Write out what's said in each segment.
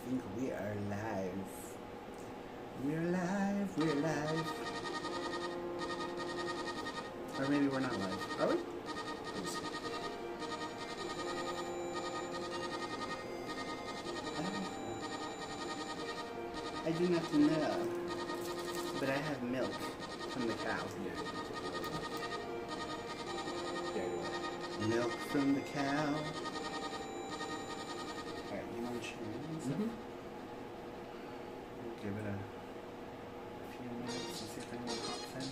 think we are live. We're live, we're live. Or maybe we're not live. Are we? Let's see. I do not know. But I have milk from the cow. Milk from the cow. Alright, you want to change? We'll give it a few minutes and see if anyone pops in.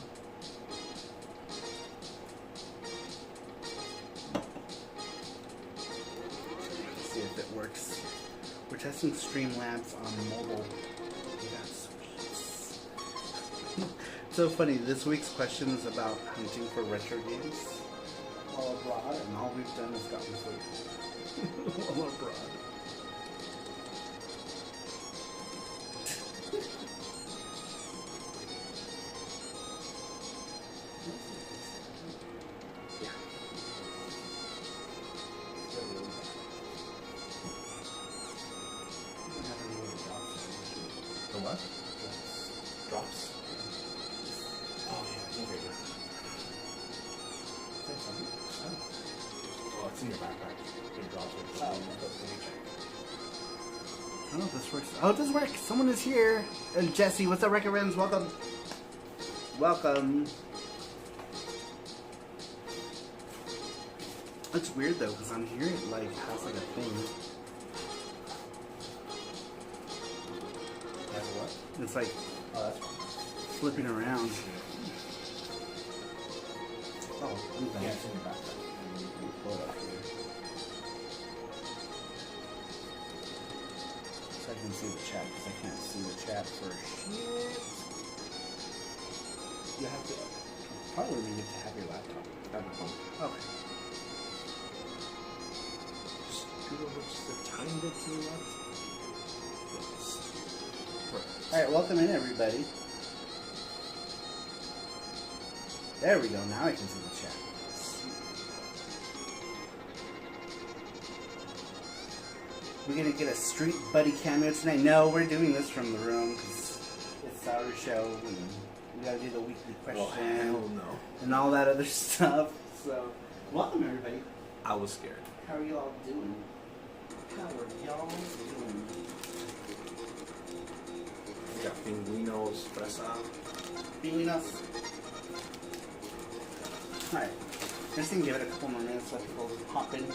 Let's see if it works. We're testing Streamlabs on mobile. That's sweet. So funny, this week's question is about hunting for retro games while abroad, and all we've done is gotten food while abroad. What? Drops? Oh, yeah. Okay, good. Say something. Oh, it's in your backpack. It drops it. Oh. Let me check. I don't know if this works. Oh, it does work. Someone is here. And Jesse, what's up, Record Rams? Welcome. Welcome. It's weird though, because on here it like has like a thing. That's what? It's like Oh, that's fine. flipping around. Oh, I'm done. Yeah, it's in your backpack. And you can pull it up here. So I can see the chat, because I can't see the chat for shit. You have to probably need to have your laptop. Have your phone. Okay. Just scoot over just a tiny bit to the left. Yes. Perfect. Alright, welcome in everybody. There we go, now I can see the chat. We're gonna get a Street Buddy cameo tonight. No, we're doing this from the room because it's SARUSHOw and we gotta do the weekly question Oh, hell no. and all that other stuff. So, welcome everybody. I was scared. How are you all doing? How are y'all doing? We got pingüinos, fresa. Pingüinos. Alright, just gonna give it a couple more minutes, let people hop in.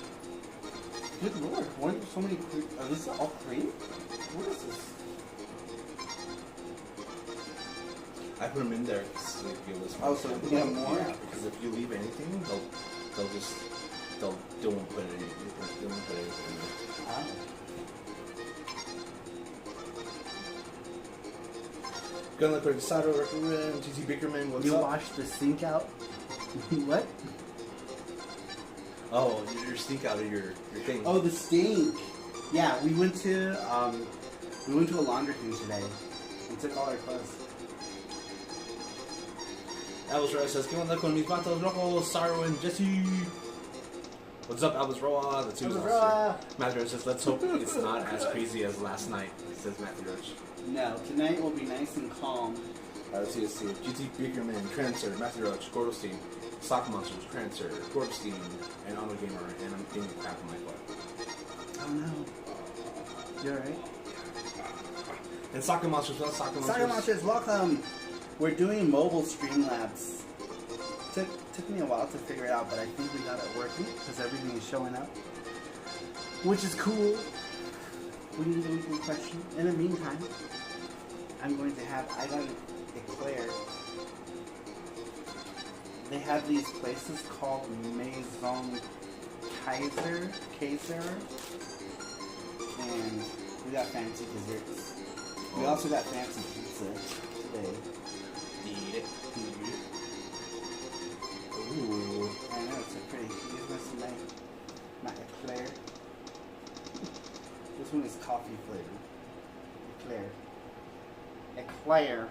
Good lord, why are there so many cream? Are these all cream? What is this? I put them in there because they feel this. Oh, so we have more? Yeah, because if you leave anything, they'll just they won't put it in. They won't put anything in there. Ah. Gonna look like Sato, recommend GT Bickerman. What's You up? washed the sink out? What? Oh, your stink out of your thing. Oh, the stink. Yeah, we went to a laundry thing today and took all our clothes. Elvis Roa says, "¿Qué onda con mis vatos rojos, Saru and Jesse?" What's up, Elvis Roa? The two Elvis Roa. Roa. Matthew Roach says, "Let's hope it's not as crazy as last night," says Matthew Roach. No, tonight will be nice and calm. Let's see. GT Bickerman, Trancer, Matthew Roach, Gordelstein, Sock Monsters, Trancer, Gordelstein, and Honor Gamer, and I'm thinking crap on my butt. Oh no. You alright? And Soccer Monsters, what's Soccer Monsters? Soccer Monsters, welcome! We're doing mobile Streamlabs. Took me a while to figure it out, but I think we got it working because everything is showing up, which is cool. We need a weekly question. In the meantime, I got an eclair. They have these places called Maison Kaiser, and we got fancy desserts. We also got fancy pizza today. Eat it. Ooh. I know, it's so pretty. You guys want some my eclair? This one is coffee flavored. Eclair.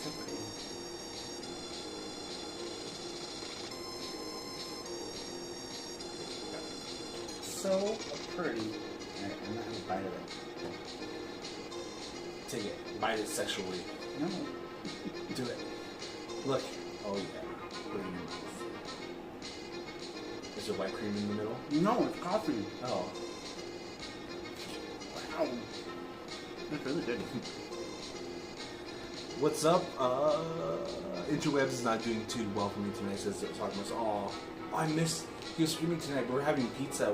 So pretty. So pretty. Alright, I'm not gonna bite of it. Take it. Bite it sexually. No. Do it. Look. Oh, yeah. Put it in your mouth. Is there white cream in the middle? No, it's coffee. Oh. Wow. That's really good. What's up? Interwebs is not doing too well for me tonight. Says talking about, oh, I missed your streaming tonight. We're having pizza.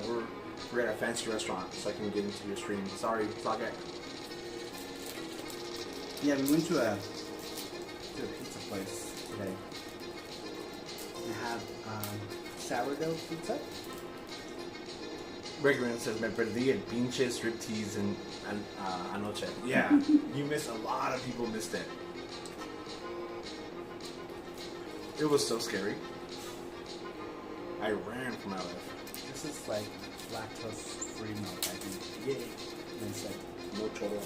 We're at a fancy restaurant, so I can get into your stream. Sorry, Socket. Yeah, we went to a pizza place today. They have sourdough pizza. Regular says, me perdí el pinche striptease and anoche. Yeah, you missed, a lot of people missed it. It was so scary. I ran from LF. This is like lactose-free milk, I think. Yay. They said No choro.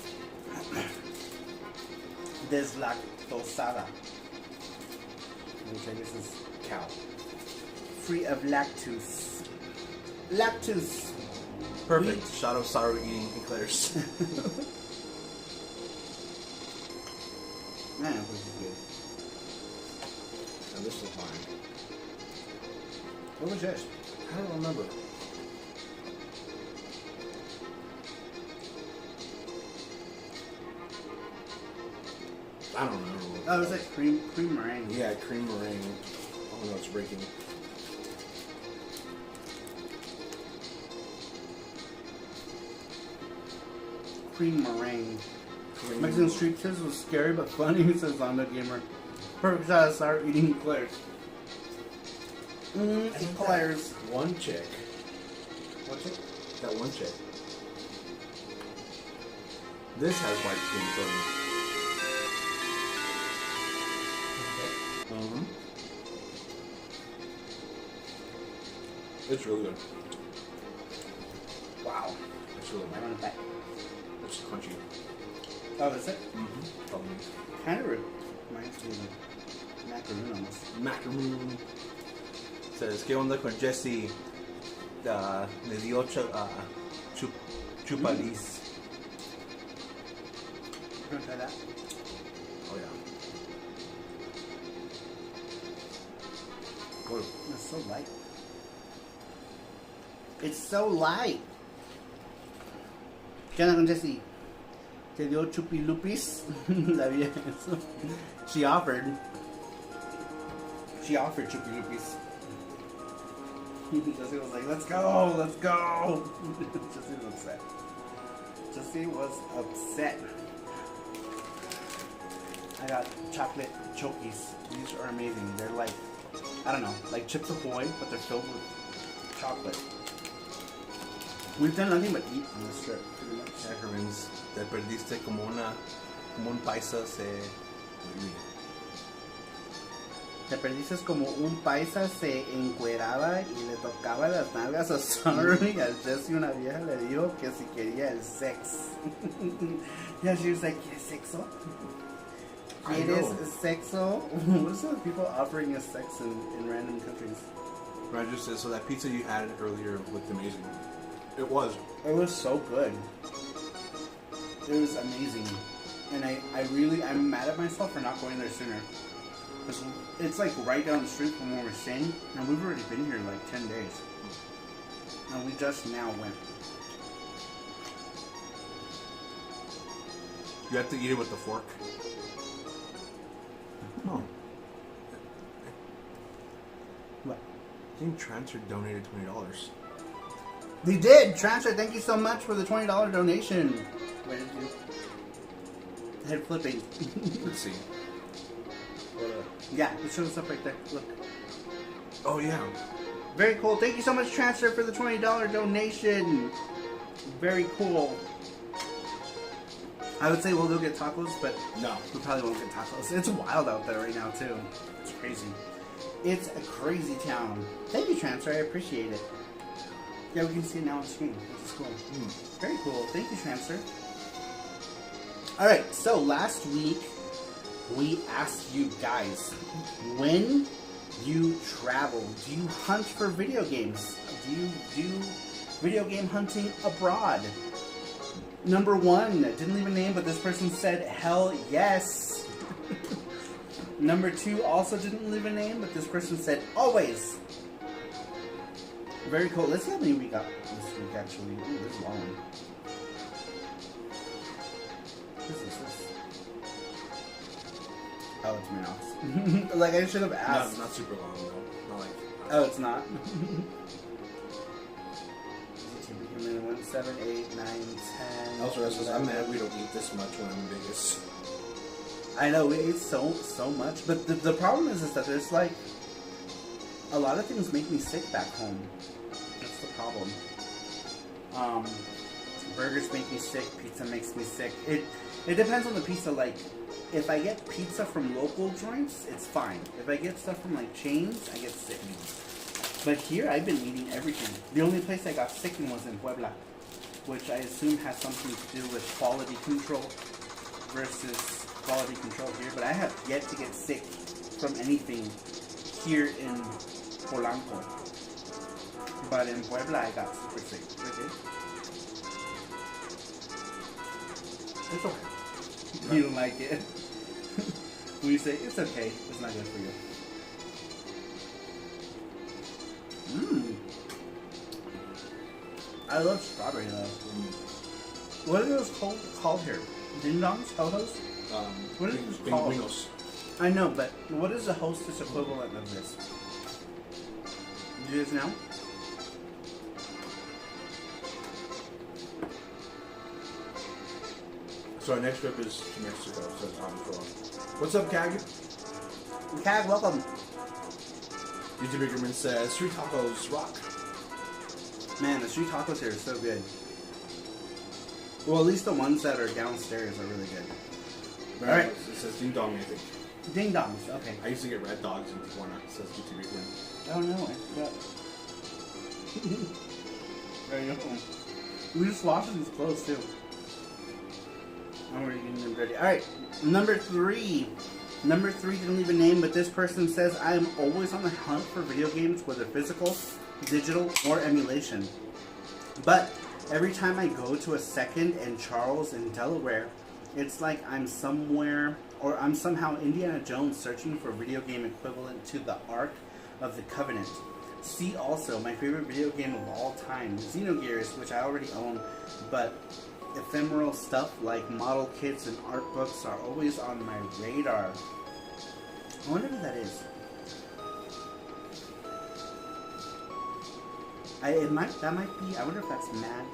deslactosada, which I guess is Cow. free of lactose. Lactose. Perfect. Shot of Saru eating eclairs. Man, this is good. And this is mine. What was yours? I don't remember. I don't remember. Oh, it was like cream meringue. Yeah, cream meringue. Oh no, it's breaking. Cream meringue. Cream. Mexican street kids was scary but funny, says Zonda Gamer. Perfect shot of start eating eclairs. Eclairs. One chick. What's it? That one chick. This has white cream filling. It's really good. Wow. It's really I good. want it back. It's crunchy. Oh, is it? Probably. Kind of reminds me of macaroon almost. Macaroon. Says, ¿qué onda con Jesse? Me dio chupaliz. You gonna try that? Oh yeah. Good. It's so light. It's so light. ¿Qué onda con Jessie? ¿Te dio chupilupis? La vieja eso. She offered chupilupis. Jessie was like, let's go. Jessie was upset. Jessie was upset. I got chocolate chokies. These are amazing. They're like, I don't know, like Chips Ahoy, but they're filled with chocolate. We've done nothing but eat on this trip, pretty much. Macaroons. Te perdiste como un paisa se... Te perdiste como un paisa se encueraba y le tocaba las nalgas a Saru y al Jesse una vieja le dijo que si quería el sex. Yeah, she was like, ¿quieres sexo? ¿Quieres sexo? What is it with people offering us sex in random countries? Roger says, so that pizza you had earlier looked amazing. It was. It was so good. It was amazing. And I'm mad at myself for not going there sooner. It's like right down the street from where we're staying, and we've already been here like 10 days. And we just now went. You have to eat it with the fork. Oh. What? I think Transfer donated $20. They did! Transfer, thank you so much for the $20 donation. Where did you? Head flipping. Let's see. Yeah, it shows up right there. Look. Oh, yeah. Very cool. Thank you so much, Transfer, for the $20 donation. Very cool. I would say we'll go get tacos, but No. we probably won't get tacos. It's wild out there right now, too. It's crazy. It's a crazy town. Thank you, Transfer. I appreciate it. Yeah, we can see it now on screen, which is cool. Very cool. Thank you, Transfer. Alright, so last week we asked you guys, when you travel, do you hunt for video games? Do you do video game hunting abroad? Number 1, didn't leave a name, but this person said hell yes. Number 2 also didn't leave a name, but this person said always. Very cool. Let's see how many we got this week actually. Ooh, this is long one. What is this? Oh, it's mouse. Like I should have asked. No, not super long though. Not like. Oh, it's not. 1, 7, 8, 9, 10. Also, I'm mad we don't eat this much when I'm in Vegas. I know we ate so much, but the problem is that there's like a lot of things make me sick back home. That's the problem. Burgers make me sick. Pizza makes me sick. It depends on the pizza. Like, if I get pizza from local joints, it's fine. If I get stuff from like chains, I get sick. But here, I've been eating everything. The only place I got sick in was in Puebla, which I assume has something to do with quality control versus quality control here. But I have yet to get sick from anything here in Polanco. But in Puebla, I got super sick. Okay. It's okay. You don't like it. When you say it's okay, it's not good for you. I love strawberry though. What are those called here? Ding dongs? Ho-hos? What is this called? Pinguinos. I know, but what is the hostess equivalent of this? Do you guys know? So our next trip is to Mexico, so what's up, Cag? Cag, welcome. YouTube Biggerman says, street tacos rock. Man, the street tacos here are so good. Well, at least the ones that are downstairs are really good. Alright. It says ding dong, I think. Ding dongs, okay. I used to get red dogs in Tijuana, it says YouTube Biggerman. Oh no, I forgot. There you go. We just washed these clothes too. I'm already getting them ready. Alright, number 3. Number 3 didn't leave a name, but this person says, I am always on the hunt for video games, whether physical, digital, or emulation. But every time I go to a Second and Charles in Delaware, it's like I'm somewhere, or I'm somehow Indiana Jones searching for a video game equivalent to the Ark of the Covenant. See also, my favorite video game of all time, Xenogears, which I already own, but ephemeral stuff like model kits and art books are always on my radar. I wonder who that is. That might be. I wonder if that's Mad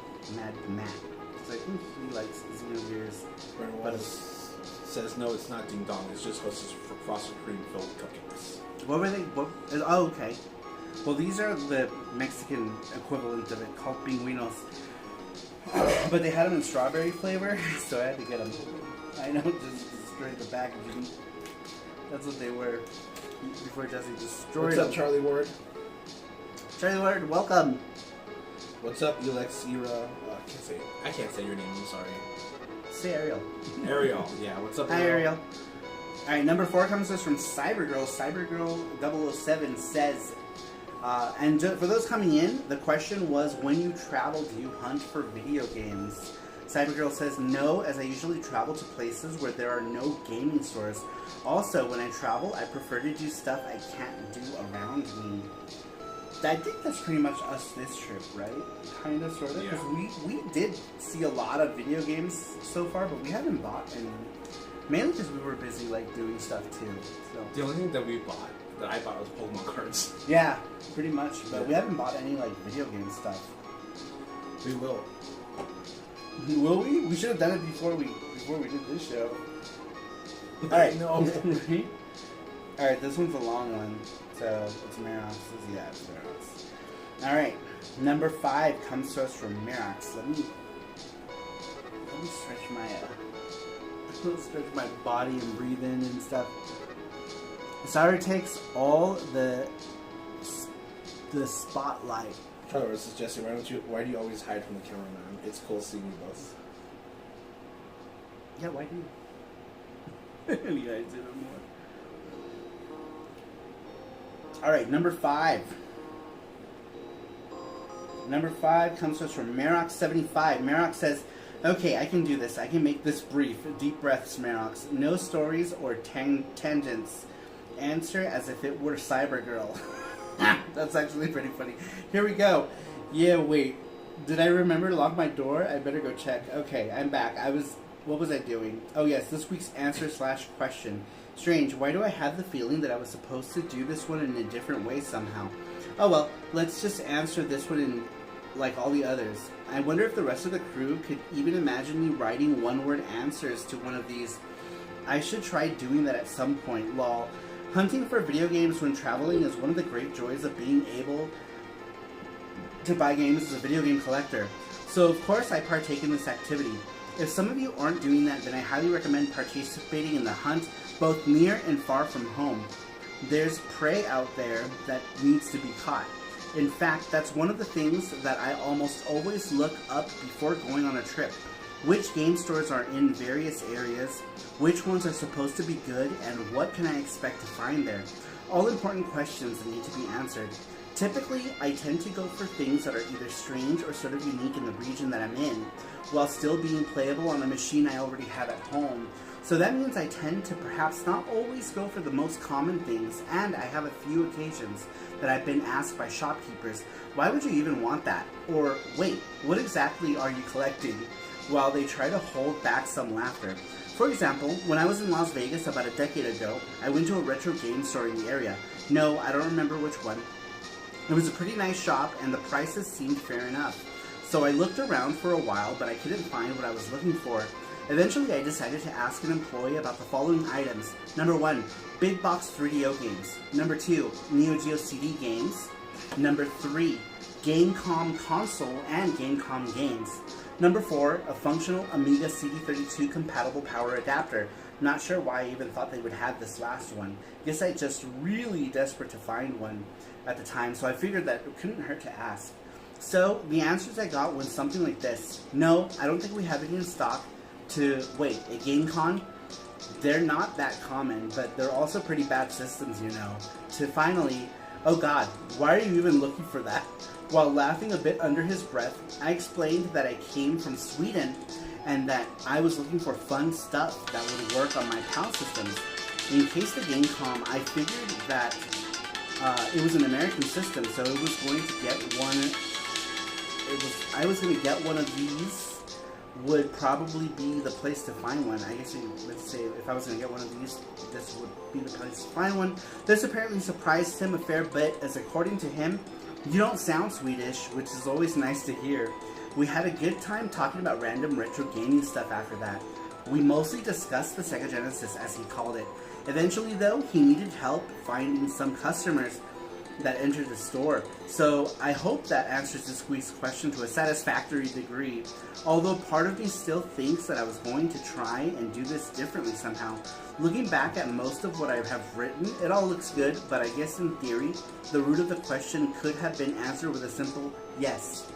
Matt. Because I think he likes Xenogears. But says no, it's not ding dong. It's just hostess for frosted cream filled cupcakes. What were they? Oh, okay. Well, these are the Mexican equivalent of it, called pingüinos. But they had them in strawberry flavor, so I had to get them. I know, just destroyed the packaging. That's what they were before Jesse destroyed them. What's up, Charlie Ward? Charlie Ward, welcome. What's up, Elex Era? I can't say your name. I'm sorry. Say Ariel. Ariel, yeah. What's up, Hi, Ariel. All right, number 4 comes to us from Cybergirl. Cybergirl 007 says, and for those coming in, the question was, when you travel, do you hunt for video games? Cybergirl says, no, as I usually travel to places where there are no gaming stores. Also, when I travel, I prefer to do stuff I can't do around me. I think that's pretty much us this trip, right? Kind of, sort of. Because we did see a lot of video games so far, but we haven't bought any. Mainly because we were busy, like, doing stuff, too. So. The only thing that I bought was Pokemon cards. Yeah, pretty much. But we haven't bought any, like, video game stuff. We will. Will we? We should have done it before we did this show. Alright. No. Alright, this one's a long one. So, it's Merox. Yeah, it's Merox. Alright. Number 5 comes to us from Merox. Let me stretch my body and breathe in and stuff. Saru takes all the spotlight. Charlie, this is Jesse. Why do you always hide from the cameraman? It's cool seeing you both. Yeah, why do you? You guys do it more. Alright, number 5. Number 5 comes to us from Merox75. Merox says, Okay, I can do this. I can make this brief. Deep breaths, Merox. No stories or tangents. Answer as if it were Cybergirl. That's actually pretty funny. Here we go. Yeah, wait. Did I remember to lock my door? I better go check. Okay, I'm back. What was I doing? Oh yes, this week's answer / question. Strange, why do I have the feeling that I was supposed to do this one in a different way somehow? Oh well, let's just answer this one in like all the others. I wonder if the rest of the crew could even imagine me writing one-word answers to one of these. I should try doing that at some point, lol. Hunting for video games when traveling is one of the great joys of being able to buy games as a video game collector. So of course I partake in this activity. If some of you aren't doing that, then I highly recommend participating in the hunt, both near and far from home. There's prey out there that needs to be caught. In fact, that's one of the things that I almost always look up before going on a trip. Which game stores are in various areas, which ones are supposed to be good, and what can I expect to find there? All important questions that need to be answered. Typically, I tend to go for things that are either strange or sort of unique in the region that I'm in, while still being playable on a machine I already have at home. So that means I tend to perhaps not always go for the most common things, and I have a few occasions that I've been asked by shopkeepers, why would you even want that? Or, wait, what exactly are you collecting? While they try to hold back some laughter. For example, when I was in Las Vegas about a decade ago, I went to a retro game store in the area. No, I don't remember which one. It was a pretty nice shop and the prices seemed fair enough. So I looked around for a while, but I couldn't find what I was looking for. Eventually I decided to ask an employee about the following items. Number 1, big box 3DO games. Number 2, Neo Geo CD games. Number 3, Gamecom console and Gamecom games. Number 4, a functional Amiga CD32 compatible power adapter. Not sure why I even thought they would have this last one. Guess I just really desperate to find one at the time, so I figured that it couldn't hurt to ask. So the answers I got was something like this. No, I don't think we have any in stock. To, wait, a GameCon? They're not that common, but they're also pretty bad systems, you know. To finally, oh god, why are you even looking for that? While laughing a bit under his breath, I explained that I came from Sweden and that I was looking for fun stuff that would work on my PAL systems. In case the Gamecom, I figured that it was an American system, so it was going to get one. I was going to get one of these. Would probably be the place to find one. I guess let's say if I was going to get one of these, this would be the place to find one. This apparently surprised him a fair bit, as according to him, you don't sound Swedish, which is always nice to hear. We had a good time talking about random retro gaming stuff after that. We mostly discussed the Sega Genesis, as he called it. Eventually, though, he needed help finding some customers that entered the store. So I hope that answers this week's question to a satisfactory degree. Although part of me still thinks that I was going to try and do this differently somehow. Looking back at most of what I have written, it all looks good, but I guess in theory, the root of the question could have been answered with a simple yes.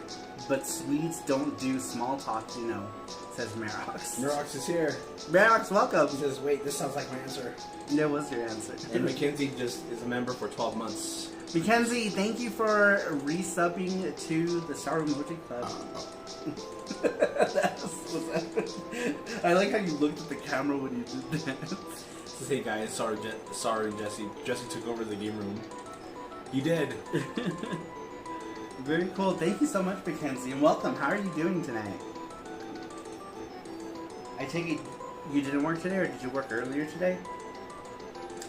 But Swedes don't do small talk, you know, says Merox. Merox is here. Merox, welcome. He says, wait, this sounds like my answer. There was your answer. And Mackenzie just is a member for 12 months. Mackenzie, thank you for resubbing to the SaruMoji Club. I like how you looked at the camera when you did that. Says, hey guys, sorry Jesse. Jesse took over the game room. You did. Very cool. Thank you so much, Mackenzie, and welcome. How are you doing tonight? I take it you didn't work today, or did you work earlier today?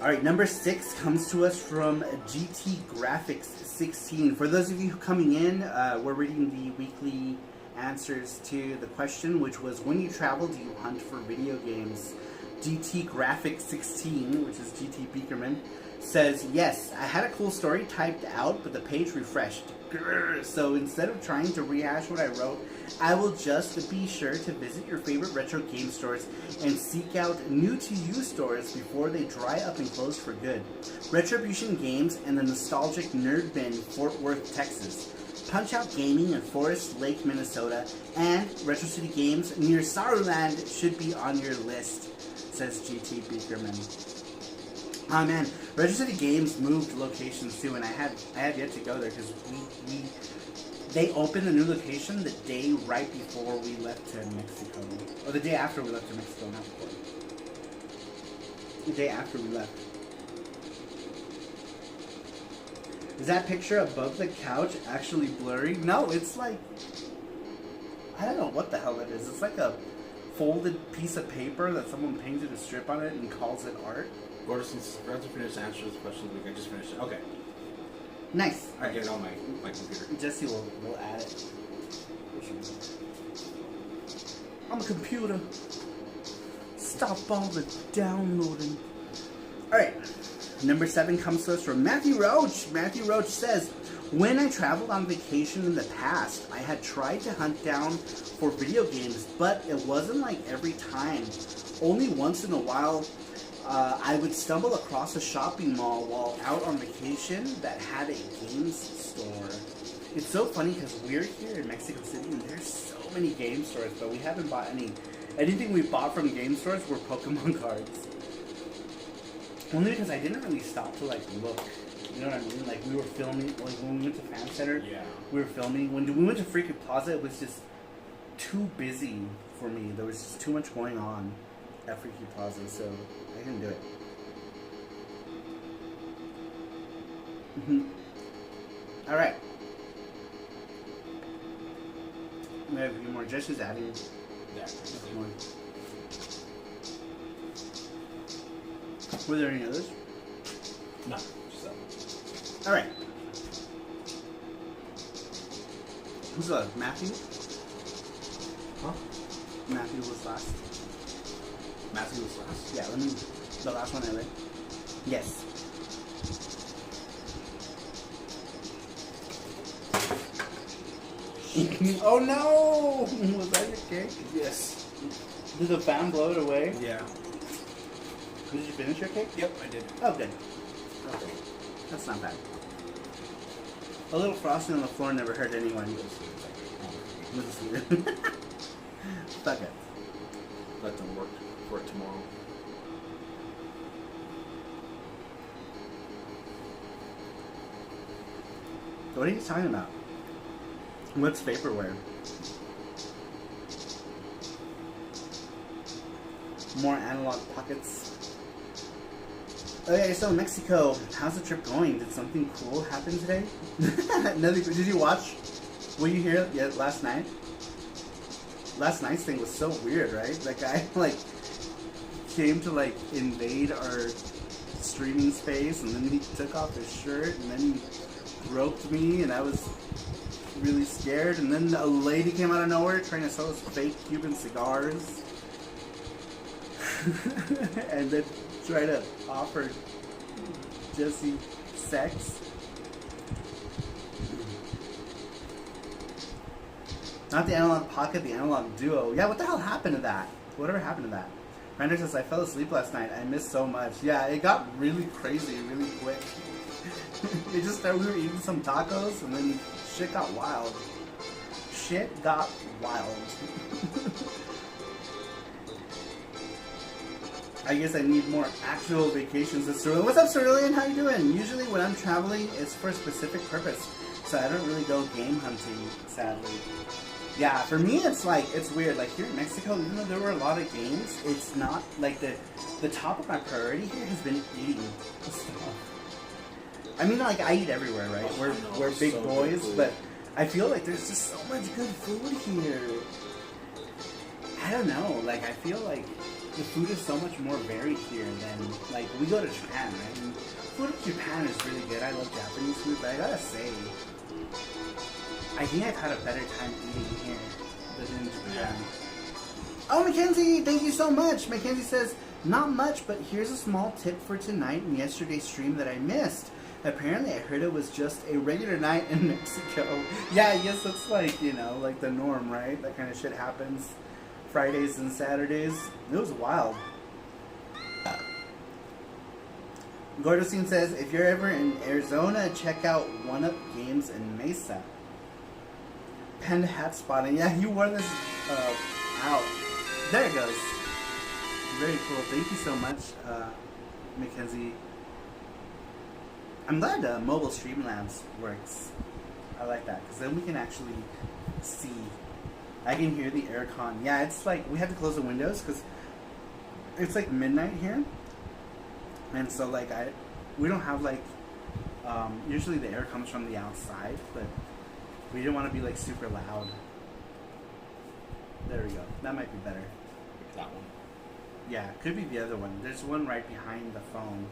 Alright, number 6 comes to us from GT Graphics 16. For those of you coming in, we're reading the weekly answers to the question, which was, when you travel, do you hunt for video games? GT Graphics 16, which is GT Beakerman, says, yes, I had a cool story typed out, but the page refreshed. Grr. So instead of trying to rehash what I wrote, I will just be sure to visit your favorite retro game stores and seek out new-to-you stores before they dry up and close for good. Retribution Games and the nostalgic Nerd Bin, Fort Worth, Texas. Punch-Out Gaming in Forest Lake, Minnesota, and Retro City Games near Saruland should be on your list, says GT Beakerman. Oh man, Retro City Games moved locations too, and I have yet to go there because They opened a new location the day right before we left to Mexico. Or the day after we left to Mexico, not before. The day after we left. Is that picture above the couch actually blurry? No, it's like... I don't know what the hell it is. It's like a folded piece of paper that someone painted a strip on it and calls it art. Gordon, since I forgot to finish the answer to this question, I just finished it. Okay. Nice. I get it on my computer. Jesse will add it. I'm a computer. Stop all the downloading. Alright. Number 7 comes to us from Matthew Roach. Matthew Roach says, when I traveled on vacation in the past, I had tried to hunt down for video games, but it wasn't like every time. Only once in a while, I would stumble across a shopping mall while out on vacation that had a games store. It's so funny because we're here in Mexico City and there's so many game stores, but we haven't bought any. Anything we bought from game stores were Pokemon cards. Only because I didn't really stop to like look. You know what I mean? Like we were filming, like when we went to Fan Center, yeah, we were filming. When we went to Freaky Plaza, it was just too busy for me. There was just too much going on at Freaky Plaza, so I couldn't do it. All right. We have a few more. Just is adding. Yeah. More. Were there any others? No. Just that. All right. Who's last? Matthew? Huh? Matthew was last. Matthew was last? Yeah, let me... The last one I read. Yes. Oh no! Was that your cake? Yes. Did the fan blow it away? Yeah. Did you finish your cake? Yep, I did. Oh, good. Okay. That's not bad. A little frosting on the floor never hurt anyone. Fuck it. Let them work for it tomorrow. What are you talking about? What's vaporware? More analog pockets. Okay, so Mexico, how's the trip going? Did something cool happen today? Did you watch? Were you here yet last night? Last night's thing was so weird, right? That guy like came to like invade our streaming space, and then he took off his shirt, and then he groped me, and I was really scared. And then a lady came out of nowhere trying to sell us fake Cuban cigars, and then try to offer Jesse sex. Not the analog pocket, the analog duo. Yeah, what the hell happened to that? Whatever happened to that? Render says, I fell asleep last night. I missed so much. Yeah, it got really crazy really quick. It just started, we were eating some tacos, and then shit got wild. Shit got wild. I guess I need more actual vacations with Cerulean. What's up, Cerulean? How you doing? Usually when I'm traveling, it's for a specific purpose. So I don't really go game hunting, sadly. Yeah, for me it's like, it's weird. Like here in Mexico, even though there were a lot of games, it's not like the top of my priority here has been eating stuff. I mean, like I eat everywhere, right? We're big so boys, but I feel like there's just so much good food here. I don't know, like I feel like the food is so much more varied here than, like, we go to Japan, right? And food in Japan is really good. I love Japanese food, but I gotta say, I think I've had a better time eating here than in Japan. Oh, Mackenzie, thank you so much. Mackenzie says, not much, but here's a small tip for tonight and yesterday's stream that I missed. Apparently, I heard it was just a regular night in Mexico. Yeah, I guess that's like, you know, like the norm, right? That kind of shit happens Fridays and Saturdays. It was wild. Gordocine says, if you're ever in Arizona, check out One Up Games in Mesa. Panda hat spotting. Yeah, you wore this out. There it goes. Very cool. Thank you so much, Mackenzie. I'm glad Mobile Streamlabs works. I like that because then we can actually see. I can hear the aircon. Yeah, it's like we had to close the windows because it's like midnight here, and so like we don't have like usually the air comes from the outside, but we didn't want to be like super loud. There we go. That might be better. That one. Yeah, it could be the other one. There's one right behind the phone.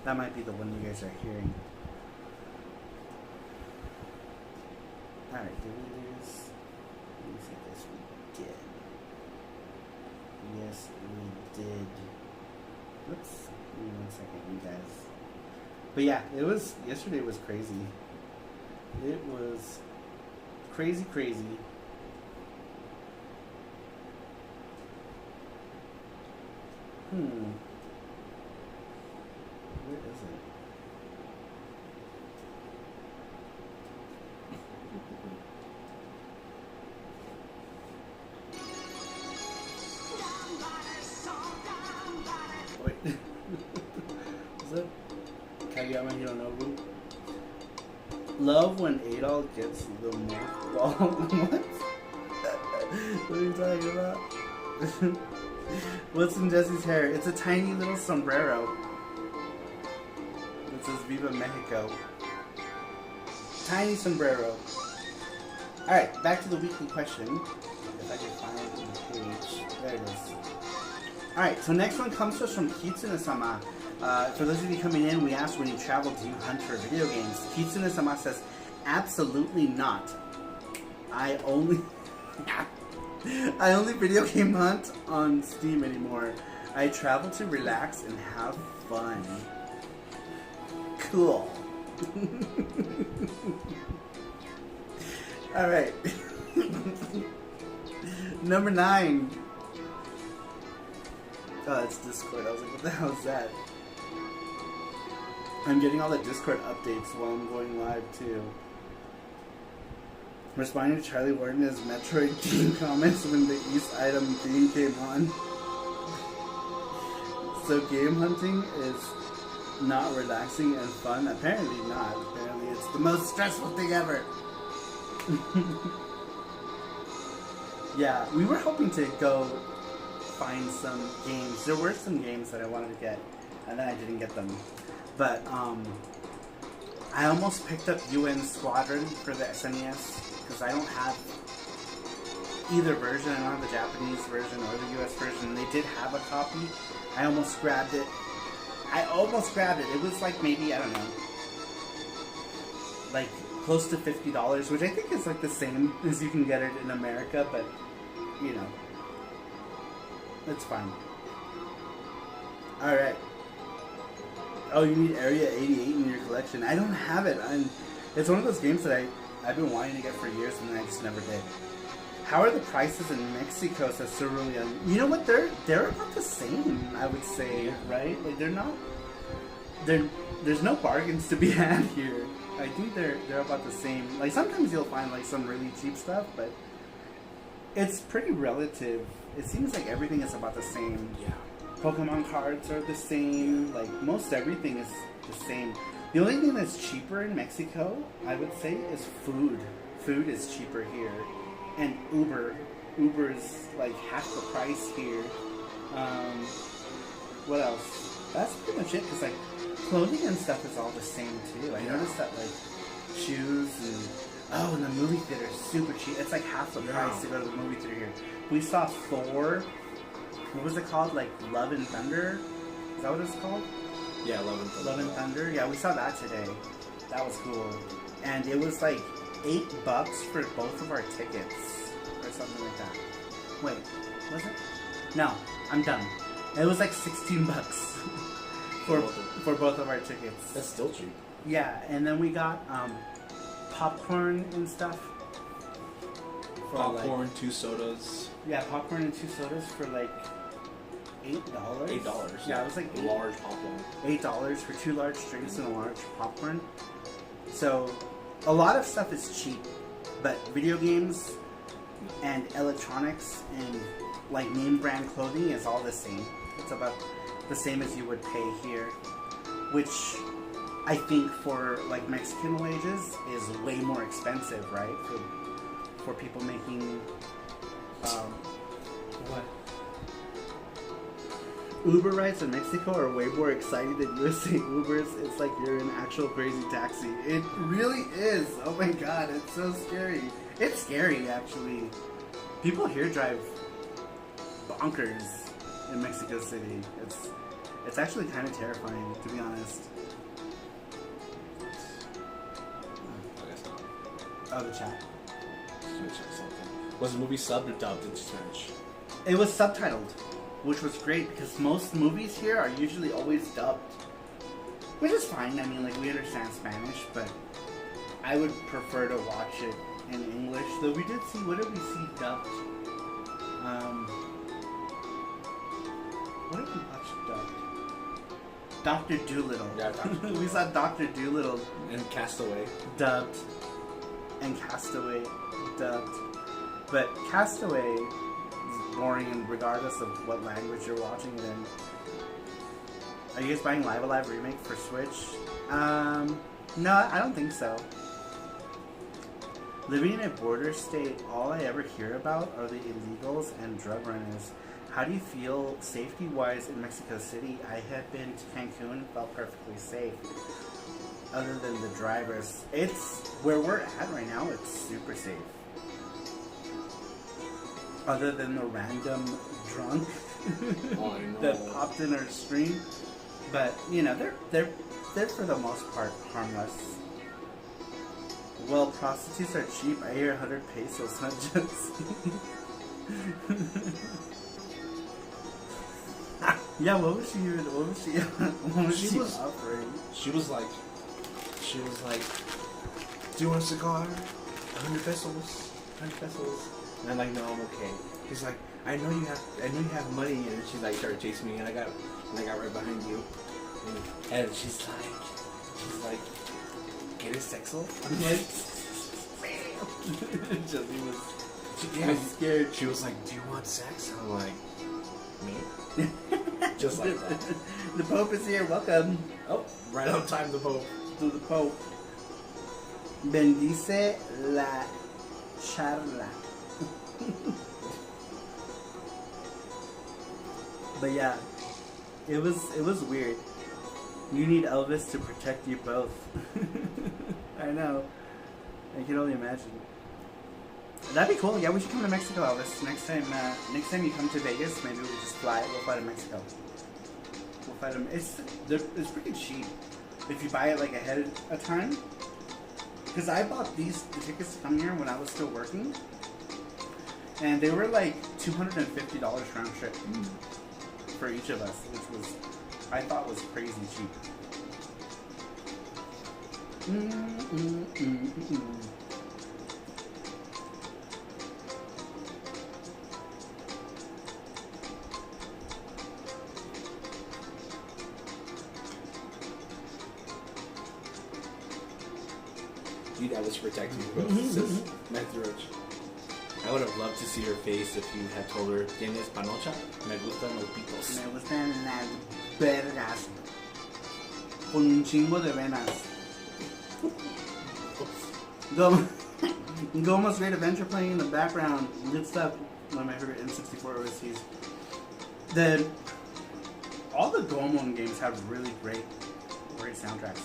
That might be the one you guys are hearing. Alright, did we lose? Let me see. Yes, we did. Yes, we did. Oops. Give me 1 second, you guys. But yeah, yesterday was crazy. It was crazy. Where is it? Wait. Is that Kageyama Hironobu? Love when Adol gets the morph ball. What? What are you talking about? What's in Jesse's hair? It's a tiny little sombrero. It says Viva Mexico. Tiny sombrero. Alright, back to the weekly question. If I can find the page. There it is. Alright, so next one comes to us from Kitsune-sama. For those of you coming in, we asked when you travel, do you hunt for video games? Kitsune-sama says, absolutely not. I only video game hunt on Steam anymore. I travel to relax and have fun. Cool. Alright. Number 9. Oh, it's Discord. I was like, what the hell is that? I'm getting all the Discord updates while I'm going live too. Responding to Charlie Warden's Metroid game comments when the East item theme came on. So game hunting is not relaxing and fun? Apparently not. Apparently it's the most stressful thing ever. Yeah, we were hoping to go find some games. There were some games that I wanted to get, and then I didn't get them. But I almost picked up UN Squadron for the SNES because I don't have either version. I don't have the Japanese version or the US version. They did have a copy. I almost grabbed it. It was like maybe, I don't know, like close to $50, which I think is like the same as you can get it in America, but you know, it's fine. Alright. Oh, you need Area 88 in your collection. I don't have it. It's one of those games that I've been wanting to get for years and I just never did. How are the prices in Mexico, says Cerulean? You know what? They're about the same, I would say, right? Like there's no bargains to be had here. I think they're about the same. Like sometimes you'll find like some really cheap stuff, but it's pretty relative. It seems like everything is about the same. Yeah. Pokemon cards are the same. Like most everything is the same. The only thing that's cheaper in Mexico, I would say, is food. Food is cheaper here, and Uber is like half the price here. What else? That's pretty much it. Cause like clothing and stuff is all the same too. I noticed that like shoes and the movie theater is super cheap. It's like half the price to go to the movie theater here. We saw Thor. What was it called? Like Love and Thunder? Is that what it's called? Yeah, Love and Thunder. Love and Thunder. Yeah, we saw that today. That was cool. And it was like $8 for both of our tickets, or something like that. Wait, was it? No, I'm dumb. It was like $16 for both of our tickets. That's still cheap. Yeah, and then we got popcorn and stuff. Popcorn, 2 sodas. Yeah, popcorn and 2 sodas for like $8. $8. Yeah, it was like large popcorn. $8 for 2 large drinks and a large popcorn. So a lot of stuff is cheap, but video games and electronics and like name brand clothing is all the same. It's about the same as you would pay here, which I think for like Mexican wages is way more expensive, right? For people making What? Uber rides in Mexico are way more exciting than USA Ubers. It's like you're in an actual crazy taxi. It really is. Oh my god, it's so scary. It's scary, actually. People here drive bonkers in Mexico City. It's actually kind of terrifying, to be honest. Oh, the chat. Was the movie subbed or dubbed into Spanish? It was subtitled, which was great because most movies here are usually always dubbed, which is fine. I mean, like, we understand Spanish, but I would prefer to watch it in English. Though we did see, what did we see dubbed? What did we watch dubbed? Dr. Dolittle. Yeah, Dr. Dolittle. We saw Dr. Dolittle And Castaway. dubbed, and Castaway dubbed. But Castaway is boring regardless of what language you're watching it in. Are you guys buying Live Alive Remake for Switch? No, I don't think so. Living in a border state, all I ever hear about are the illegals and drug runners. How do you feel safety-wise in Mexico City? I have been to Cancun and felt perfectly safe. Other than the drivers. It's where we're at right now, it's super safe. Other than the random drunk Oh, I know. that popped in our stream. But, you know, they're for the most part harmless. Well, prostitutes are cheap. I hear 100 pesos, not just. Yeah, what was she offering? She was like, do you want a cigar? 100 pesos. 100 pesos. And I'm like, no, I'm okay. He's like, I know you have money, and she like started chasing me, and I got right behind you, and she's like, ¿Quieres sexo? I'm like, Jesse was yeah, scared. She was like, do you want sex? I'm like, me? Just like that. The Pope is here. Welcome. Oh, right on time, the Pope. To the Pope. Bendice la charla. But yeah, it was weird. You need Elvis to protect you both. I know. I can only imagine. That'd be cool. Yeah, we should come to Mexico, Elvis. Next time you come to Vegas, maybe we'll just fly. We'll fly to Mexico. We'll fly to. It's pretty cheap if you buy it like ahead of time. Because I bought the tickets to come here when I was still working, and they were like $250 round trip for each of us, which I thought was crazy cheap. Dude, I was protecting you, bro. Says Matthew Roach. I would have loved to see her face if you had told her, ¿Tienes panocha? Me gustan los picos. Me gustan las vergas con un chingo de venas. Goma's Great Adventure playing in the background. Good stuff. One of my favorite N64 OSTs. All the Gomon games have really great soundtracks.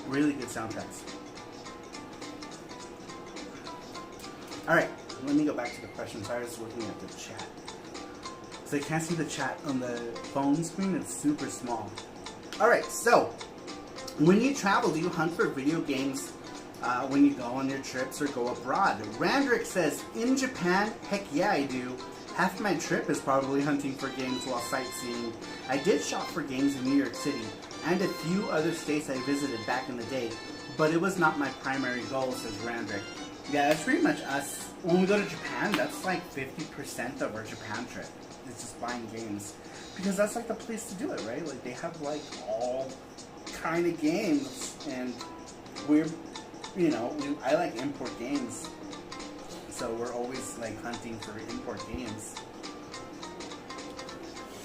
Really good soundtracks. Alright, let me go back to the questions. I was looking at the chat. So I can't see the chat on the phone screen, it's super small. Alright, so when you travel, do you hunt for video games when you go on your trips or go abroad? Randrick says, in Japan, heck yeah I do. Half my trip is probably hunting for games while sightseeing. I did shop for games in New York City and a few other states I visited back in the day, but it was not my primary goal, says Randrick. Yeah, that's pretty much us. When we go to Japan, that's like 50% of our Japan trip. It's just buying games. Because that's like the place to do it, right? Like they have like all kind of games, and I like import games. So we're always like hunting for import games.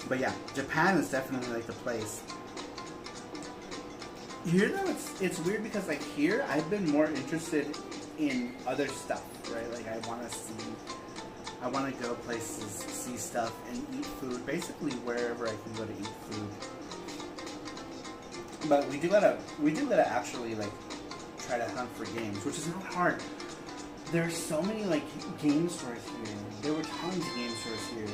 But yeah, Japan is definitely like the place. Here though, it's weird because like here, I've been more interested in other stuff, right? Like I want to go places, see stuff, and eat food. Basically wherever I can go to eat food. But we do gotta actually like try to hunt for games, which is not hard. There's so many like game stores here. There were tons of game stores here.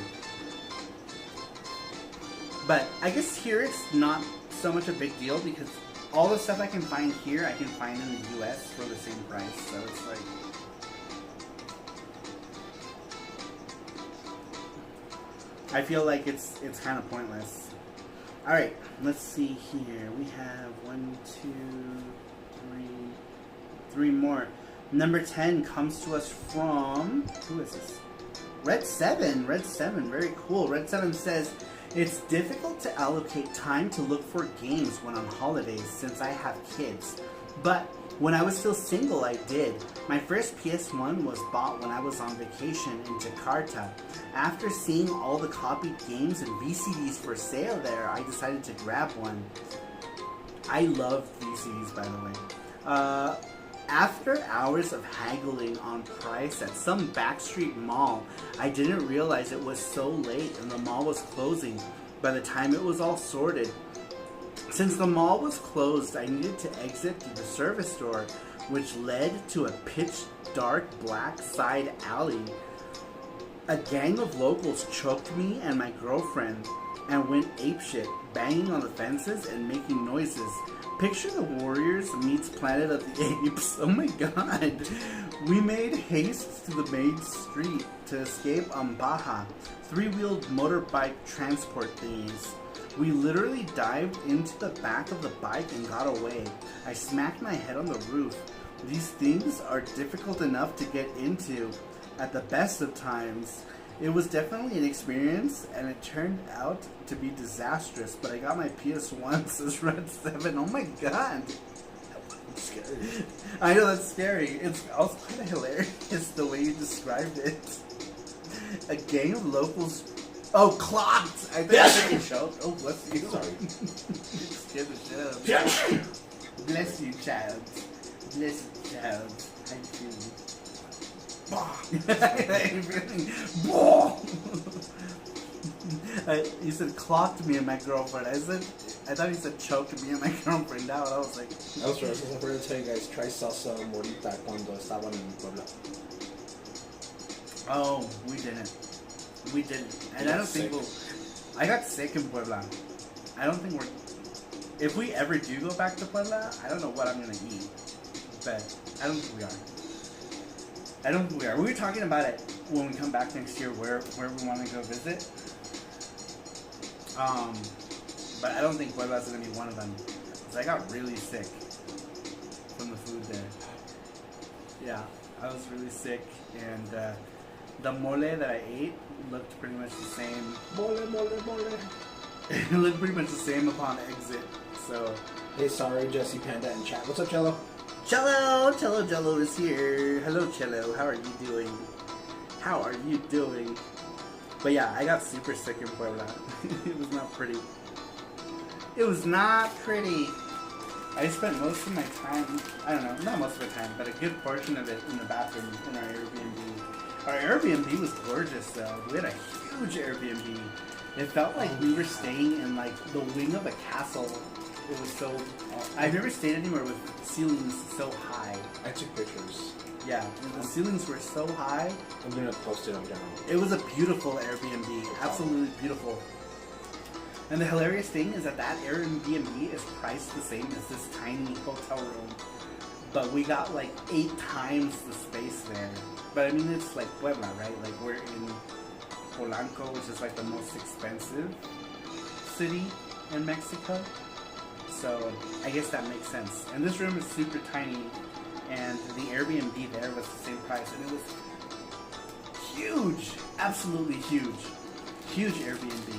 But I guess here it's not so much a big deal because all the stuff I can find here, I can find in the US for the same price. So it's like... I feel like it's kind of pointless. Alright, let's see here. We have 1, 2, 3 more. Number 10 comes to us from... Who is this? Red 7. Red 7, very cool. Red 7 says... It's difficult to allocate time to look for games when on holidays since I have kids. But when I was still single, I did. My first PS1 was bought when I was on vacation in Jakarta. After seeing all the copied games and VCDs for sale there, I decided to grab one. I love VCDs, by the way. After hours of haggling on price at some backstreet mall, I didn't realize it was so late and the mall was closing by the time it was all sorted. Since the mall was closed, I needed to exit through the service door, which led to a pitch dark black side alley. A gang of locals choked me and my girlfriend and went apeshit, banging on the fences and making noises. Picture the Warriors meets Planet of the Apes. Oh my god. We made haste to the main street to escape Baja, three-wheeled motorbike transport thingies. We literally dived into the back of the bike and got away. I smacked my head on the roof. These things are difficult enough to get into at the best of times. It was definitely an experience, and it turned out to be disastrous, but I got my PS1, says Red 7. Oh my god. Scary. I know, that's scary. It's also kind of hilarious the way you described it. A gang of locals... Oh, clocked! I think I took a shout. Oh, bless you. Sorry. You scared the shit out of me. Bless you, child. Bless you, child. I do. He said clocked me and my girlfriend. I thought he said choked me and my girlfriend out. I was like, I was going to tell you guys, try salsa morita cuando estaban en Puebla. oh, we didn't. And I don't think I got sick in Puebla. I don't think if we ever do go back to Puebla, I don't know what I'm gonna eat. But I don't think we are. We were talking about it when we come back next year, where we want to go visit. But I don't think Puebla is going to be one of them. Because I got really sick from the food there. Yeah, I was really sick. And the mole that I ate looked pretty much the same. Mole. It looked pretty much the same upon exit. So. Hey, sorry, Jesse Panda and chat. What's up, Cello? Cello Jello is here. Hello, Cello. How are you doing? But yeah, I got super sick in Puebla. It was not pretty. I spent most of my time, I don't know, not most of the time, but a good portion of it in the bathroom in our Airbnb. Our Airbnb was gorgeous though. We had a huge Airbnb. It felt like we were staying in like the wing of a castle. It was so... I've never stayed anywhere with ceilings so high. I took pictures. Yeah, the ceilings were so high. I'm going to post it on down. It was a beautiful Airbnb. Absolutely beautiful. And the hilarious thing is that Airbnb is priced the same as this tiny hotel room. But we got like 8 times the space there. But I mean, it's like Puebla, right? Like we're in Polanco, which is like the most expensive city in Mexico. So I guess that makes sense. And this room is super tiny, and the Airbnb there was the same price, and it was huge, absolutely huge, huge Airbnb.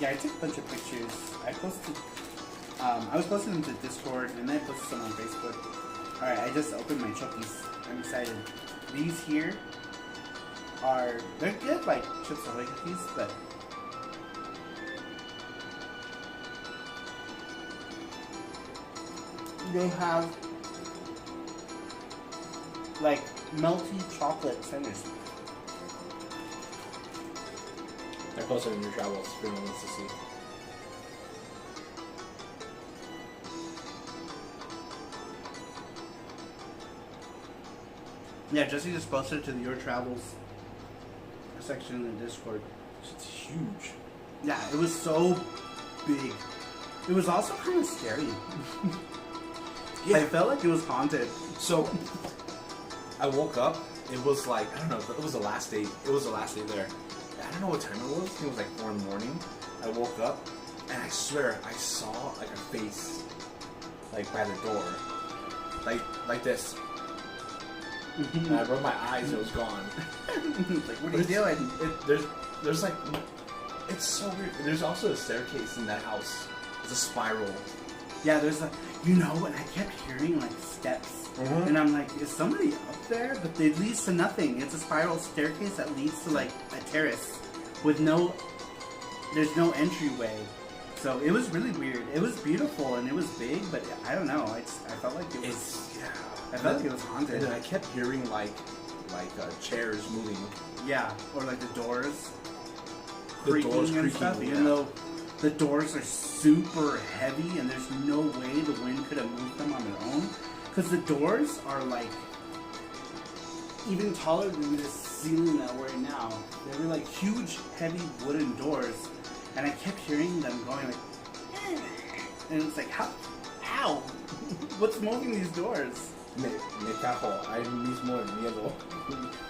Yeah, I took a bunch of pictures. I was posting them to Discord, and then I posted some on Facebook. All right, I just opened my Chokis. I'm excited. These here they're good, like Chips Ahoy cookies, but they have like melty chocolate centers. I posted in your travels if anyone wants to see. Yeah, Jesse just posted it to Your Travels section in the Discord. It's huge. Yeah, it was so big. It was also kind of scary. Yeah. I felt like it was haunted. So, I woke up. It was like, I don't know. It was the last day. It was the last day there. I don't know what time it was. I think it was like 4 in the morning. I woke up, and I swear I saw like a face, like by the door, like this. And I rubbed my eyes, and it was gone. Like, what are you doing? There's like, it's so weird. There's also a staircase in that house. It's a spiral. Yeah, there's a, you know, and I kept hearing like steps. And I'm like, is somebody up there? But it leads to nothing. It's a spiral staircase that leads to like a terrace with there's no entryway. So it was really weird. It was beautiful and it was big, but I don't know. I felt like it was. I felt like it was haunted. And then I kept hearing like chairs moving. Yeah, or like the doors The creaking doors and creaking, stuff. yeah. Even though the doors are super heavy and there's no way the wind could have moved them on their own. Because the doors are like even taller than this ceiling that we're in now. They were like huge, heavy wooden doors, and I kept hearing them going like, and it's like, how? What's moving these doors? Me cago. Hay mismo el miedo.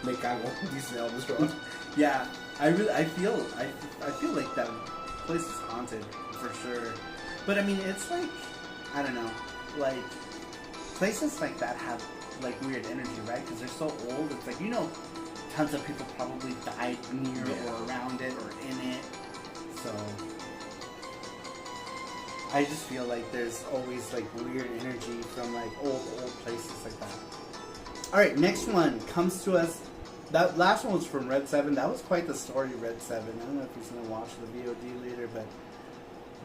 Me cago. Dice Elvis Road. Yeah, I feel like that place is haunted for sure. But I mean, it's like, I don't know, like places like that have like weird energy, right? Because they're so old. It's like, you know, tons of people probably died near or around it or in it. So I just feel like there's always like weird energy from like old places like that. All right, next one comes to us. That last one was from Red 7. That was quite the story, Red 7. I don't know if he's gonna watch the VOD later, but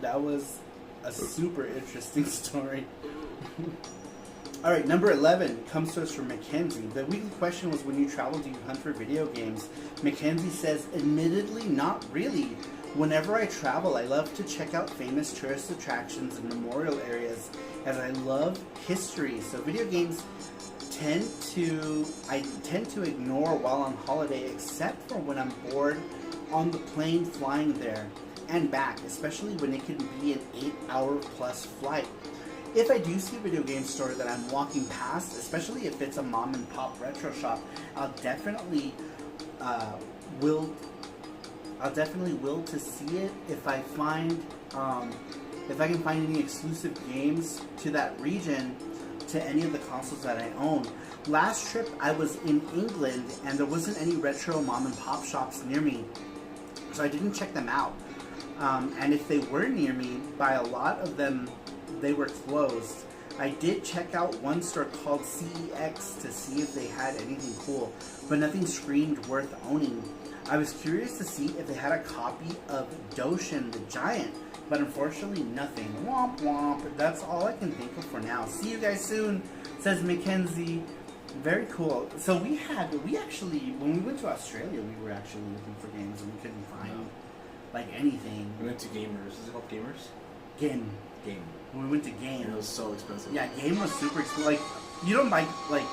that was a super interesting story. All right, number 11 comes to us from Mackenzie. The weekly question was, when you travel, do you hunt for video games? Mackenzie says, admittedly, not really. Whenever I travel, I love to check out famous tourist attractions and memorial areas, as I love history. So video games I tend to ignore while on holiday, except for when I'm bored on the plane flying there and back, especially when it can be an 8-hour plus flight. If I do see a video game store that I'm walking past, especially if it's a mom and pop retro shop, I'll definitely will to see it if I can find any exclusive games to that region to any of the consoles that I own. Last trip I was in England and there wasn't any retro mom and pop shops near me, so I didn't check them out. And if they were near me, by a lot of them they were closed. I did check out one store called CEX to see if they had anything cool, but nothing screamed worth owning. I was curious to see if they had a copy of Doshin the Giant, but unfortunately nothing. Womp womp. That's all I can think of for now. See you guys soon, says Mackenzie. Very cool. So we actually, when we went to Australia, we were actually looking for games and we couldn't find like anything. We went to Gamers. Is it called Gamers? Game. When we went to Game. And it was so expensive. Yeah, Game was super expensive. Like, you don't buy, like,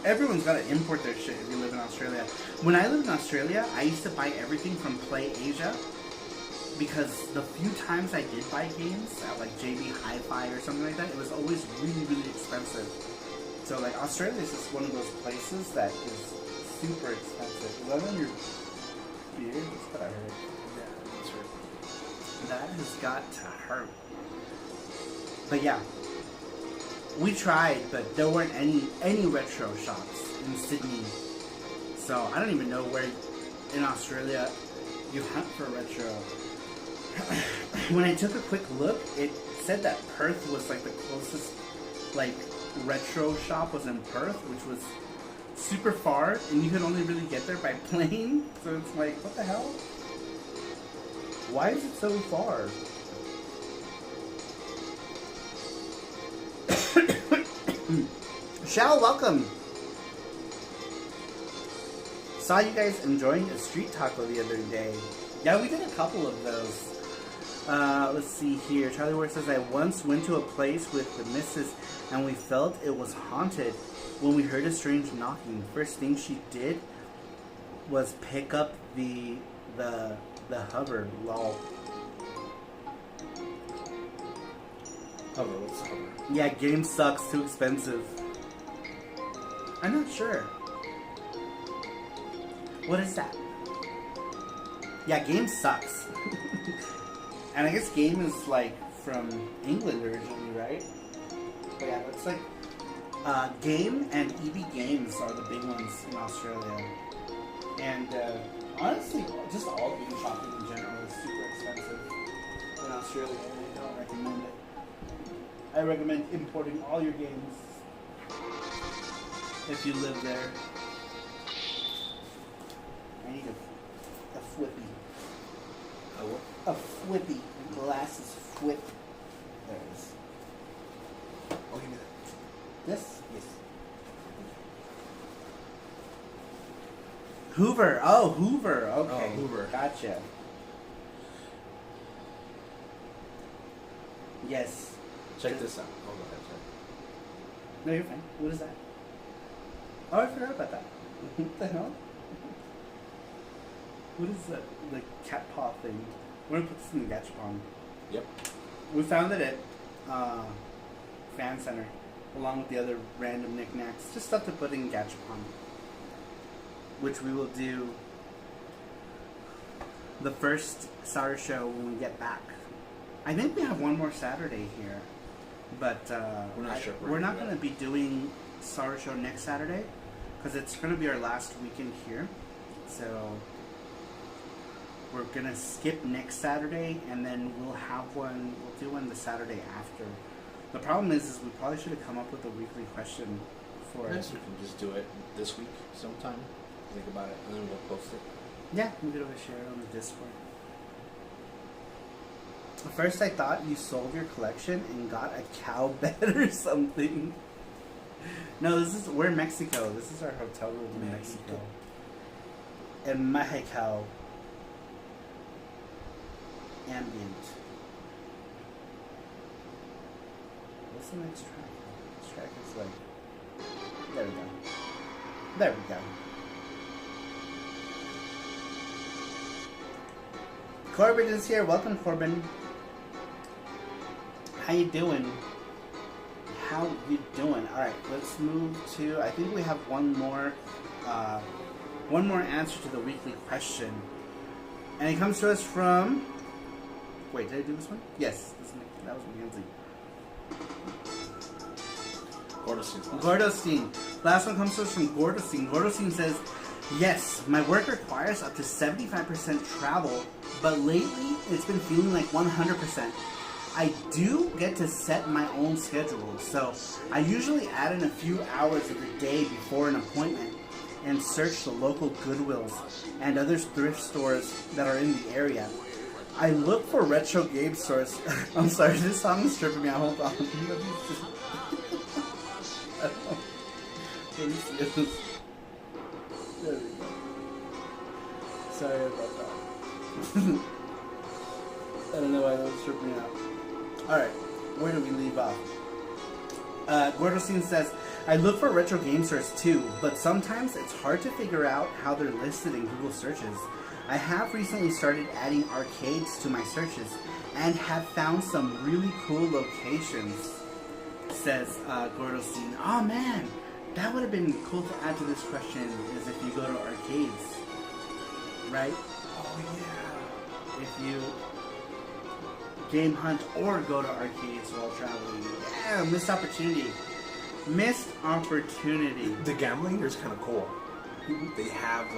everyone's got to import their shit if you live in Australia. When I lived in Australia, I used to buy everything from Play Asia, because the few times I did buy games at like JB Hi-Fi or something like that, it was always really, really expensive. So like Australia is just one of those places that is super expensive. Is that on your beard? That's what I heard. Yeah, that's right. That has got to hurt. But yeah, we tried, but there weren't any retro shops in Sydney. So I don't even know where in Australia you hunt for retro. When I took a quick look, it said that Perth was like the closest like retro shop was in Perth, which was super far, and you could only really get there by plane. So it's like, what the hell? Why is it so far? Shao, welcome. Saw you guys enjoying a street taco the other day. Yeah, we did a couple of those. Let's see here. Charlie Ward says, I once went to a place with the missus and we felt it was haunted when we heard a strange knocking. First thing she did was pick up the hover. Lol. Hover, what's hover? Yeah, game sucks. Too expensive. I'm not sure. What is that? Yeah, game sucks. And I guess game is like from England originally, right? But yeah, it's like game and EB Games are the big ones in Australia. And honestly, just all game shopping in general is super expensive in Australia, and I don't recommend it. I recommend importing all your games if you live there. I need a flippy. A what? A flippy. Glasses flip. There it is. Oh, give me that. This? Yes. Hoover. Oh, Hoover. Okay. Oh, Hoover. Gotcha. Yes. Check this out. Oh, go ahead, sorry. No, you're fine. What is that? Oh, I forgot about that. What the hell? What is that? The cat paw thing. We're gonna put this in the Gachapon. Yep. We found it at Fan Center, along with the other random knickknacks. Just stuff to put in Gachapon. Which we will do the first SARUSHOW when we get back. I think we have one more Saturday here. But We're not sure. we're not going to be doing SARUSHOW next Saturday because it's going to be our last weekend here. So we're going to skip next Saturday and then we'll do one the Saturday after. The problem is we probably should have come up with a weekly question for it. Yes, we can just do it this week sometime. Think about it, and then we'll post it. Yeah, we could always share it on the Discord. At first I thought you sold your collection and got a cow bed or something. No, we're in Mexico. This is our hotel room in Mexico. In Mexico. Ambient. What's the next track? This track is like... There we go. There we go. Corbin is here. Welcome, Corbin. How you doing? How you doing? All right, let's move to. I think we have one more answer to the weekly question, and it comes to us from. Wait, did I do this one? Yes, that was Mackenzie. Gordostein. Last one comes to us from Gordostein. Gordostein says, yes, my work requires up to 75% travel, but lately it's been feeling like 100%. I do get to set my own schedule, so I usually add in a few hours of the day before an appointment and search the local Goodwills and other thrift stores that are in the area. I look for retro game stores. I'm sorry, this song is tripping me out. Hold on. Let me see this. There we go. Sorry about that. I don't know why that was tripping me out. Alright, where do we leave off? Gordostein says, I look for retro game stores too, but sometimes it's hard to figure out how they're listed in Google searches. I have recently started adding arcades to my searches and have found some really cool locations, says Gordostein. Oh man, that would have been cool to add to this question is if you go to arcades, right? Oh yeah. If you game hunt or go to arcades while traveling. Yeah, missed opportunity. Missed opportunity. The gambling here is kind of cool. They have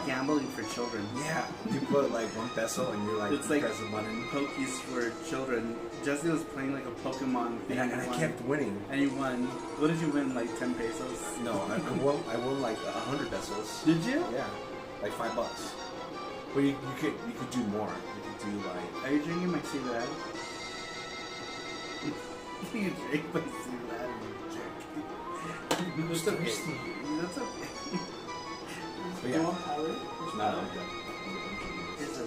gambling for children. Yeah, you put like $1 and you're like, it's like press a button. Pokies for children. Jesse was playing like a Pokemon thing. And I kept winning. And you won. What did you win? Like 10 pesos? No, I won like 100 pesos. Did you? Yeah, like $5. But you could do more. You could do like. Are you drinking my Cigarette? You drink my Cigarette. Who's the That's okay. But yeah. You want power? No. It's a.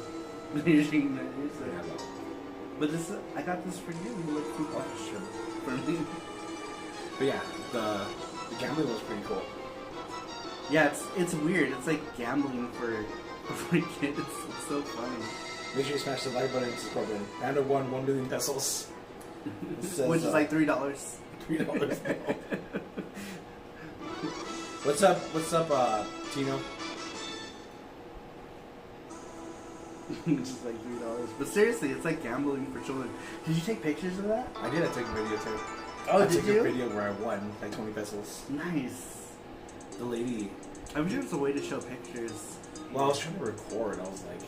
But this, I got this for you. You look cool. Oh, sure. For me. But yeah, the gambling was pretty cool. Yeah, it's weird. It's like gambling for kids. It's so funny. Make sure you smash the like button and subscribe button. Panda won 1 million pesos. Says, Which is like $3. $3. What's up, Tino? Which is like $3. But seriously, it's like gambling for children. Did you take pictures of that? I did. I took a video too. Oh, I did took you? a video where I won like 20 pesos. Nice. The lady. I wish there was a way to show pictures. Well, I was trying to record. I was like,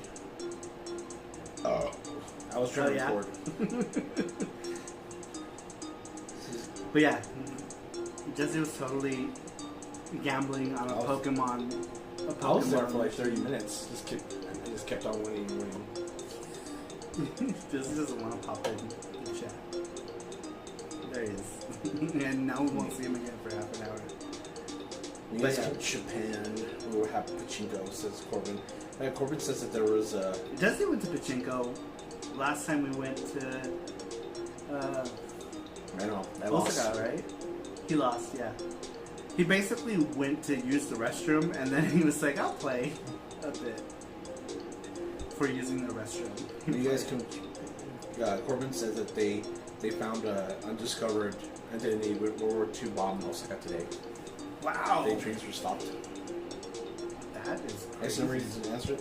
I was trying to record. But yeah, Jesse was totally gambling on a Pokemon. I was there for like 30 minutes. I just kept on winning. Jesse doesn't want to pop in the chat. There he is. And now we won't see him again for half an hour. You guys in Japan, we would have pachinko, says Corbin. Corbin says that there was a... Jesse went to pachinko last time we went to... I know. Osaka, right? He lost, yeah. He basically went to use the restroom, and then he was like, I'll play a bit for using the restroom. You guys can... Corbin says that they found an undiscovered identity with World War II bomb in Osaka today. Wow! They trains were stopped. That is crazy. Next time reads an answer.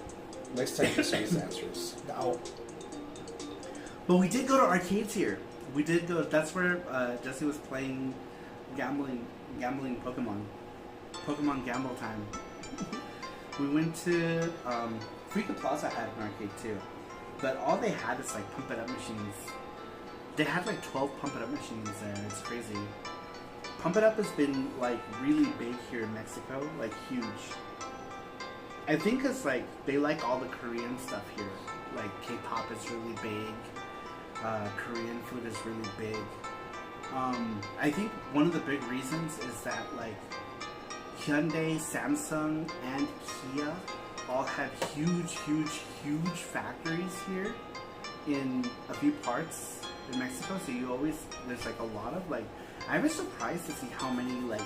Next time just reads the answers. No. But we did go to arcades here. We did go. That's where Jesse was playing gambling Pokemon. Pokemon Gamble Time. We went to Freakin' Plaza had an arcade too, but all they had is like pump it up machines. They had like 12 pump it up machines there. It's crazy. Pump It Up has been like really big here in Mexico, like huge. I think it's like they like all the Korean stuff here. Like K-pop is really big. Korean food is really big. I think one of the big reasons is that like Hyundai, Samsung, and Kia all have huge factories here in a few parts in Mexico. So there's like a lot of like, I was surprised to see how many like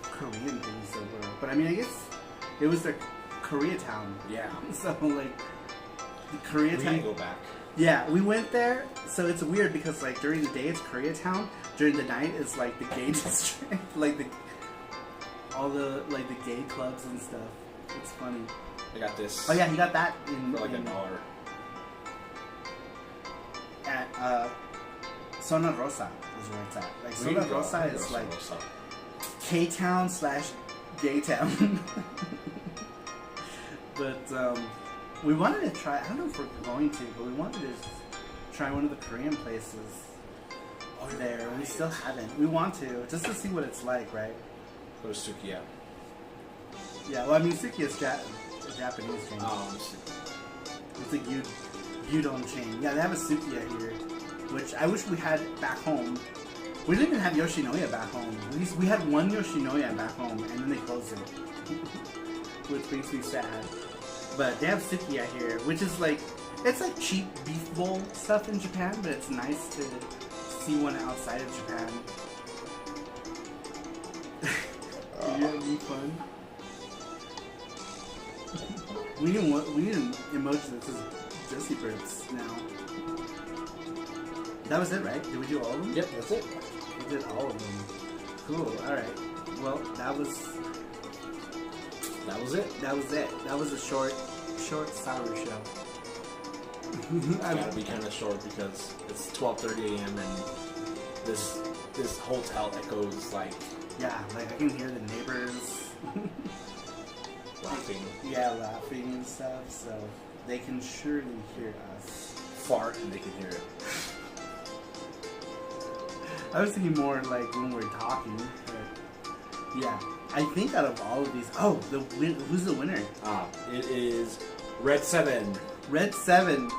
Korean things there were. But I mean, I guess it was their Koreatown. Yeah. So like, Koreatown. We need to go back. Yeah, we went there. So it's weird because like during the day it's Koreatown. During the night it's like the gay district, like all the gay clubs and stuff. It's funny. I got this. Oh yeah, he got that in for like $1. At Zona Rosa is where it's at. Like Zona Rosa is like K-town / gay town. But we wanted to try. I don't know if we're going to, but we wanted to try one of the Korean places there. We still haven't. We want to just to see what it's like, right? Go to Sukiya. Yeah. Well, I mean, Sukiya is a Japanese chain. It's a gyudon chain. Yeah, they have a Sukiya here, which I wish we had back home. We didn't even have Yoshinoya back home. We had one Yoshinoya back home, and then they closed it, which makes me sad. But they have Sukiya here, which is like, it's like cheap beef bowl stuff in Japan, but it's nice to see one outside of Japan. Did you have any fun? We need an emoji that says Jesse Burps now. That was it, right? Did we do all of them? Yep, that's it. We did all of them. Cool, alright. Well, that was it. That was a short SARUSHOW. It's gotta be kind of short because it's 12:30 a.m. and this hotel echoes like... Yeah, like I can hear the neighbors laughing. Yeah, laughing and stuff, so they can surely hear us. Fart and they can hear it. I was thinking more like when we're talking, but yeah. I think out of all of these, who's the winner? It is Red 7. Red 7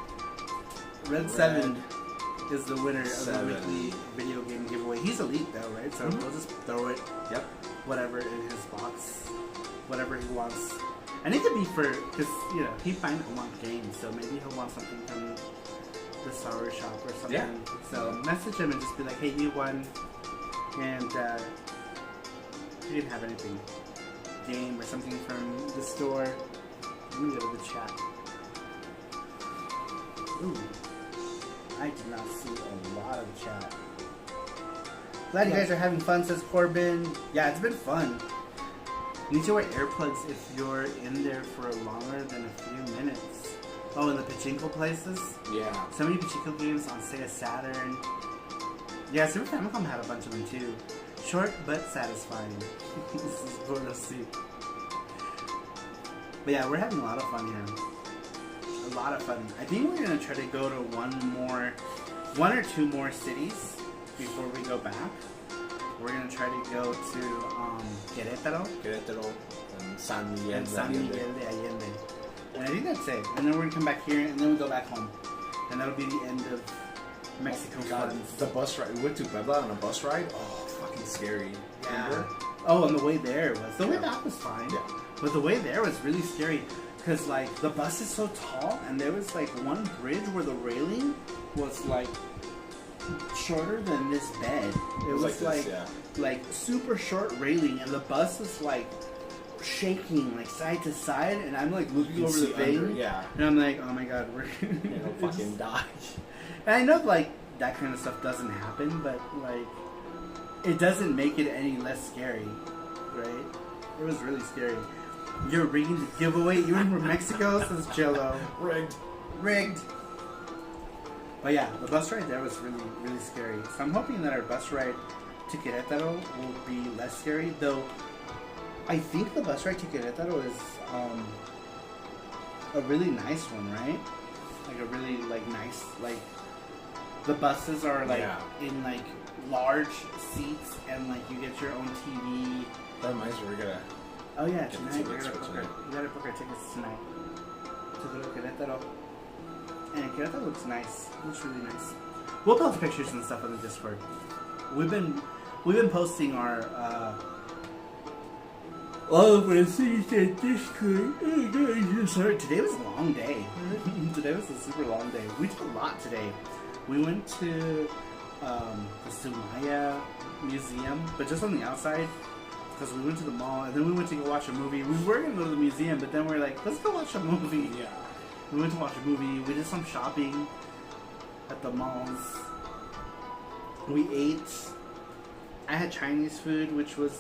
is the winner of the weekly video game giveaway. He's elite though, right? So we'll just throw it. Yep. whatever in his box, whatever he wants. And it could be for, because, you know, he might want games, so maybe he'll want something from the Saru shop or something. Yeah. So message him and just be like, hey, you won, and you can have anything. Game or something from the store. Let me go to the chat. Ooh. I did not see a lot of chat. Glad you guys are having fun, says Corbin. Yeah, it's been fun. You need to wear earplugs if you're in there for longer than a few minutes. Oh, in the pachinko places? Yeah. So many pachinko games on Sega Saturn. Yeah, Super Famicom had a bunch of them too. Short but satisfying. This is Gordo C. But yeah, we're having a lot of fun here. A lot of fun. I think we're gonna try to go to one or two more cities before we go back. We're gonna try to go to Querétaro and San Miguel. and San Miguel de Allende. And I think that's it. And then we're gonna come back here and then we go back home. And that'll be the end of Mexico fun. The bus ride. We went to Puebla on a bus ride. Oh, fucking scary. Yeah. Remember? Oh, and the way there was. The way back was fine. Yeah. But the way there was really scary. Because, like, the bus is so tall, and there was, like, one bridge where the railing was, like, shorter than this bed. It was, like this, like, super short railing, and the bus is, like, shaking, like, side to side, and I'm, like, looking over the thing. Yeah. And I'm like, oh my god, we're You'll fucking die. And I know, like, that kind of stuff doesn't happen, but, like, it doesn't make it any less scary, right? It was really scary. You're rigging the giveaway even from Mexico, says Jello. Rigged. But yeah, the bus ride there was really, really scary. So I'm hoping that our bus ride to Querétaro will be less scary, though I think the bus ride to Querétaro is a really nice one, right? Like a really, like, nice, like, the buses are, like, in, like, large seats, and, like, you get your own TV. That reminds me, we're gonna... Oh yeah, Get the tonight we tickets gotta for book our, tonight. we gotta book our tickets tonight to go to Querétaro. And Querétaro looks nice. It looks really nice. We'll post pictures and stuff on the Discord. We've been posting our all of our things on Discord. Sorry, today was a long day. Today was a super long day. We did a lot today. We went to the Sumaya Museum, but just on the outside. Because we went to the mall, and then we went to go watch a movie. We were going to go to the museum, but then we were like, let's go watch a movie. Yeah. We went to watch a movie. We did some shopping at the malls. We ate. I had Chinese food, which was...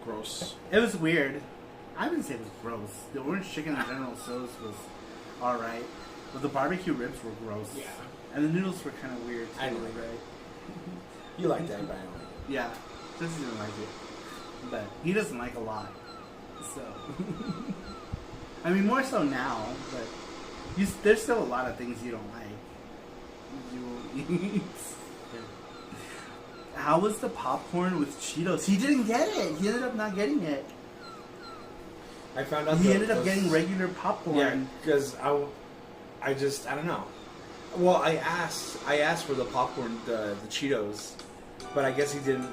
gross. It was weird. I wouldn't say it was gross. The orange chicken in general sauce was alright. But the barbecue ribs were gross. Yeah. And the noodles were kind of weird, too. I know, right? You like that, apparently. Yeah. Just didn't like it. But he doesn't like a lot, so I mean more so now. But there's still a lot of things you don't like. You will eat. How was the popcorn with Cheetos? He didn't get it. He ended up not getting it. I found out he ended up getting regular popcorn. Yeah, because I don't know. Well, I asked for the popcorn, the Cheetos, but I guess he didn't.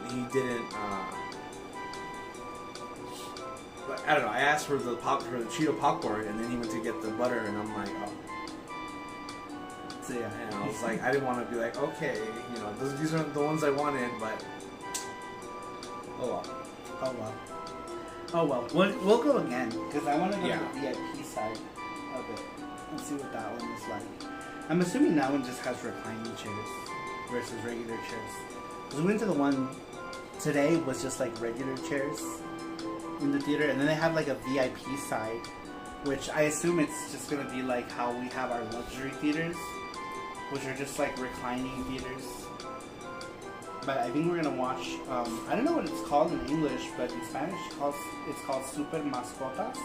I don't know. I asked for the Cheeto popcorn, and then he went to get the butter, and I'm like, oh. So yeah, and I was like, I didn't want to be like, okay, you know, these aren't the ones I wanted, but oh well. Oh well. We'll go again because I want to go Yeah. to the VIP side of it and see what that one is like. I'm assuming that one just has reclining chairs versus regular chairs. Because we went to the one today was just like regular chairs in the theater, and then they have like a VIP side, which I assume it's just gonna be like how we have our luxury theaters, which are just like reclining theaters. But I think we're gonna watch. I don't know what it's called in English, but in Spanish it's called Super Mascotas,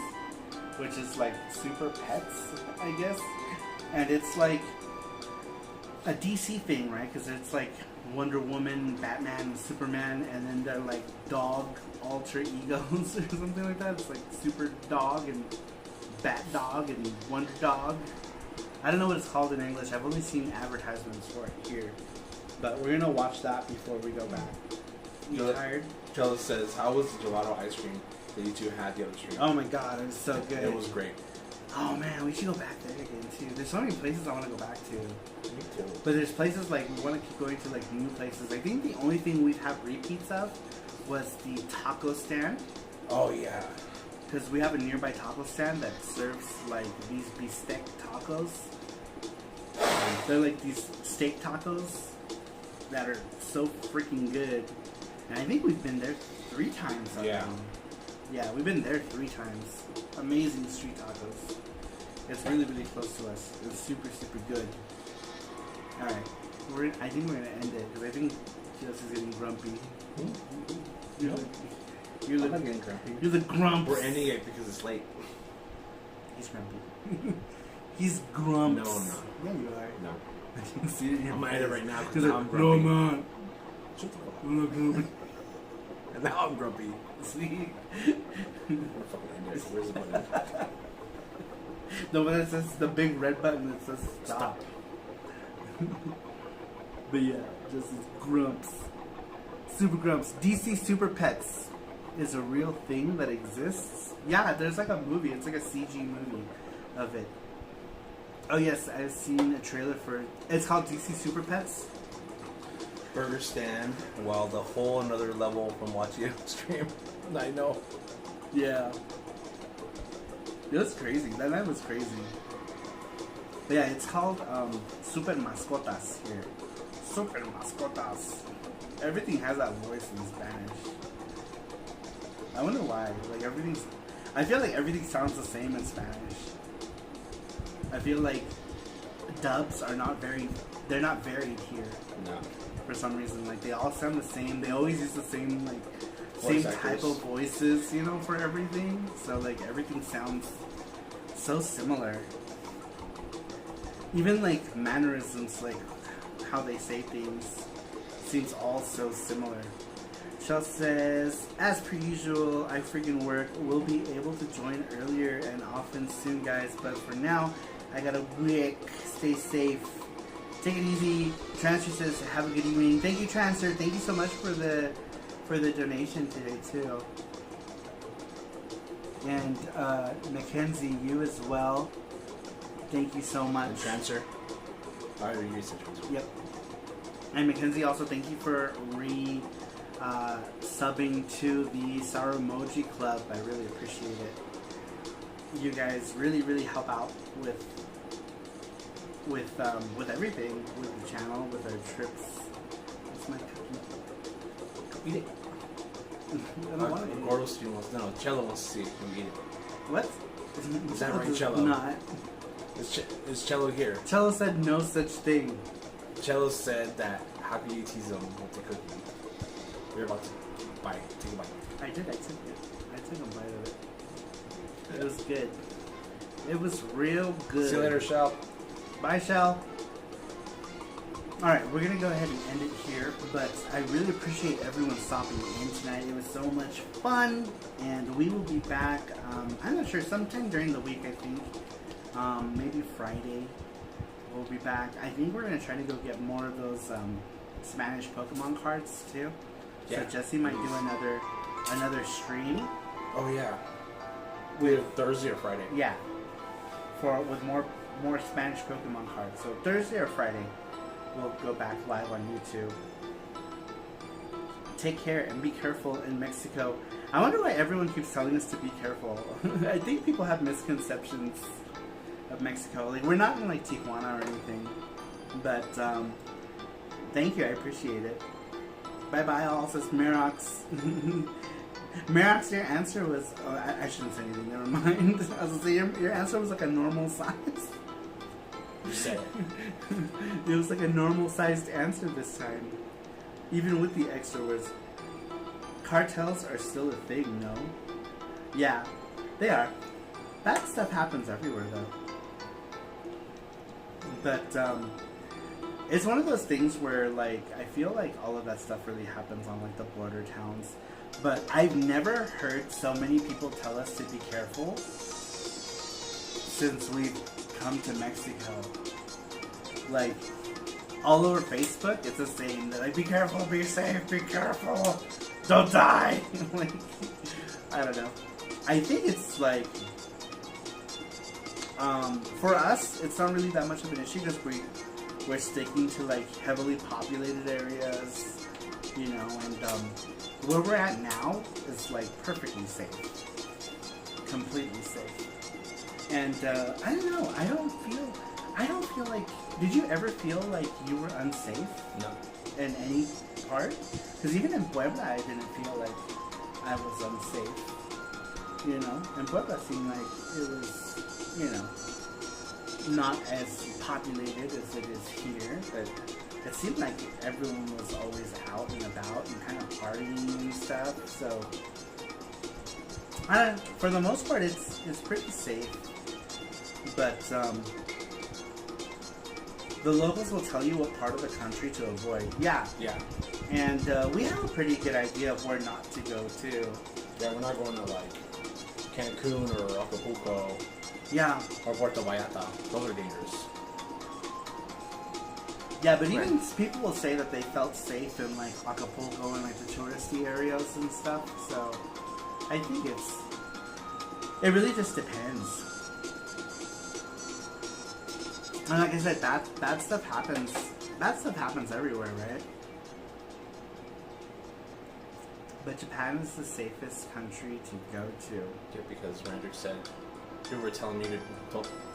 which is like super pets, I guess. And it's like a DC thing, right? Because it's like Wonder Woman, Batman, and Superman, and then they're like dog alter egos or something like that. It's like Super Dog and Bat Dog and Wonder Dog. I don't know what it's called in English. I've only seen advertisements for it here. But we're gonna watch that before we go back. You tired? Jello says, how was the gelato ice cream that you two had the other stream? Oh my god, it was so good. It was great. Oh man, we should go back there again too. There's so many places I want to go back to. Me too. But there's places like we want to keep going to like new places. I think the only thing we've had repeats of was the taco stand. Oh yeah. Because we have a nearby taco stand that serves like these bistec tacos. They're like these steak tacos that are so freaking good. And I think we've been there 3 times. Yeah. Yeah, we've been there 3 times. Amazing street tacos. It's really, really close to us. It's super, super good. Alright. I think we're going to end it because I think Jesse's getting grumpy. You're I'm not getting grumpy. You're the grump. We're ending it because it's late. He's grumpy. He's grumps. No, I'm not. Yeah, you are. No. I can see it in your I'm gonna end it right now He's because like, now I'm no, grumpy. I'm not. Shut the fuck up. I'm not grumpy. And now I'm grumpy. See? I'm fucking end it. Where's the button? The one that says the big red button that says stop. But yeah, just grumps. Super grumps. DC Super Pets is a real thing that exists. Yeah, there's like a movie. It's like a CG movie of it. Oh yes, I've seen a trailer for it. It's called DC Super Pets. Burger stand. Well, the whole another level from watching it on stream. I know. Yeah. It was crazy. That night was crazy. But yeah, it's called Super Mascotas here. Super Mascotas. Everything has that voice in Spanish. I wonder why. Like everything's. I feel like everything sounds the same in Spanish. I feel like dubs are not very. They're not varied here. No. For some reason, like they all sound the same. They always use the same like Voice same actors. type of voices, you know, for everything. So like everything sounds so similar. Even like mannerisms, like how they say things, seems all so similar. Shell says, as per usual, I freaking work. We'll be able to join earlier and often soon, guys. But for now, I gotta work. Stay safe. Take it easy. Transfer says, have a good evening. Thank you, Transfer. Thank you so much for the donation today too. And Mackenzie, you as well. Thank you so much. And transfer. I already used the transfer. Yep. And Mackenzie, also thank you for subbing to the SaruMoji Club. I really appreciate it. You guys really, really help out with everything, with the channel, with our trips. What's my cookie? Eat it. I don't want to eat Gordo stream wants no. Cello wants to see it. Can we eat it? What? Is that right, Cello? Not. Is Cello here? Cello said no such thing. Cello said that how can you tease him with the cookie? We're about to take a bite. I did. I took it. I took a bite of it. It was good. It was real good. See you later, Shell. Bye, Shell. Alright, we're going to go ahead and end it here, but I really appreciate everyone stopping in tonight. It was so much fun, and we will be back, I'm not sure, sometime during the week, I think. Maybe Friday we'll be back. I think we're going to try to go get more of those Spanish Pokemon cards, too. Yeah. So Jesse might do another stream. Oh yeah. Either Thursday or Friday. Yeah. With more Spanish Pokemon cards. So Thursday or Friday, we'll go back live on YouTube. Take care and be careful in Mexico. I wonder why everyone keeps telling us to be careful. I think people have misconceptions of Mexico. Like, we're not in like Tijuana or anything. But thank you, I appreciate it. Bye bye all, says Merox. Merox, your answer was... Oh, I shouldn't say anything, never mind. I was gonna say, your answer was like a normal size. You said it. It was like a normal sized answer this time. Even with the extra words. Cartels are still a thing, no? Yeah, they are. That stuff happens everywhere though. But it's one of those things where like I feel like all of that stuff really happens on like the border towns. But I've never heard so many people tell us to be careful since we've come to Mexico. Like all over Facebook, it's a saying that like, be careful, be safe, be careful, don't die. Like, I don't know. I think it's like, for us, it's not really that much of an issue because we're sticking to like heavily populated areas, you know, and where we're at now is like perfectly safe, completely safe. And I don't know. I don't feel like. Did you ever feel like you were unsafe? No. In any part? Because even in Puebla, I didn't feel like I was unsafe. You know, and Puebla seemed like it was, you know, not as populated as it is here, but it seemed like everyone was always out and about and kind of partying and stuff. So, I don't know, for the most part, it's pretty safe. But the locals will tell you what part of the country to avoid. Yeah. Yeah. And we have a pretty good idea of where not to go to. Yeah, we're not going to like Cancun or Acapulco. Yeah. Or Puerto Vallarta. Those are dangerous. Yeah, but even people will say that they felt safe in like Acapulco and like the touristy areas and stuff. So I think it really just depends. And like I said, that stuff happens. That stuff happens everywhere, right? But Japan is the safest country to go to. Yeah, because Randrick said people were telling me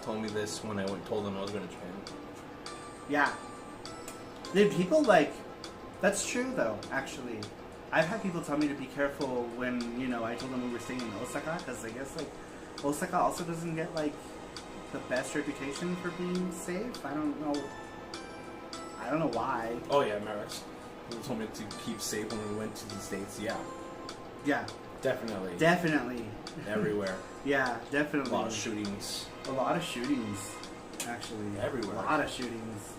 told me this when I told them I was going to Japan. Yeah. Did people like? That's true though. Actually, I've had people tell me to be careful when I told them we were staying in Osaka, because I guess like Osaka also doesn't get like the best reputation for being safe. I don't know why. Oh yeah, Marex. People told me to keep safe when we went to the States. Yeah. Yeah. Definitely. Definitely. Everywhere. Yeah, definitely. A lot of shootings. A lot of shootings, actually. Everywhere. A lot of shootings.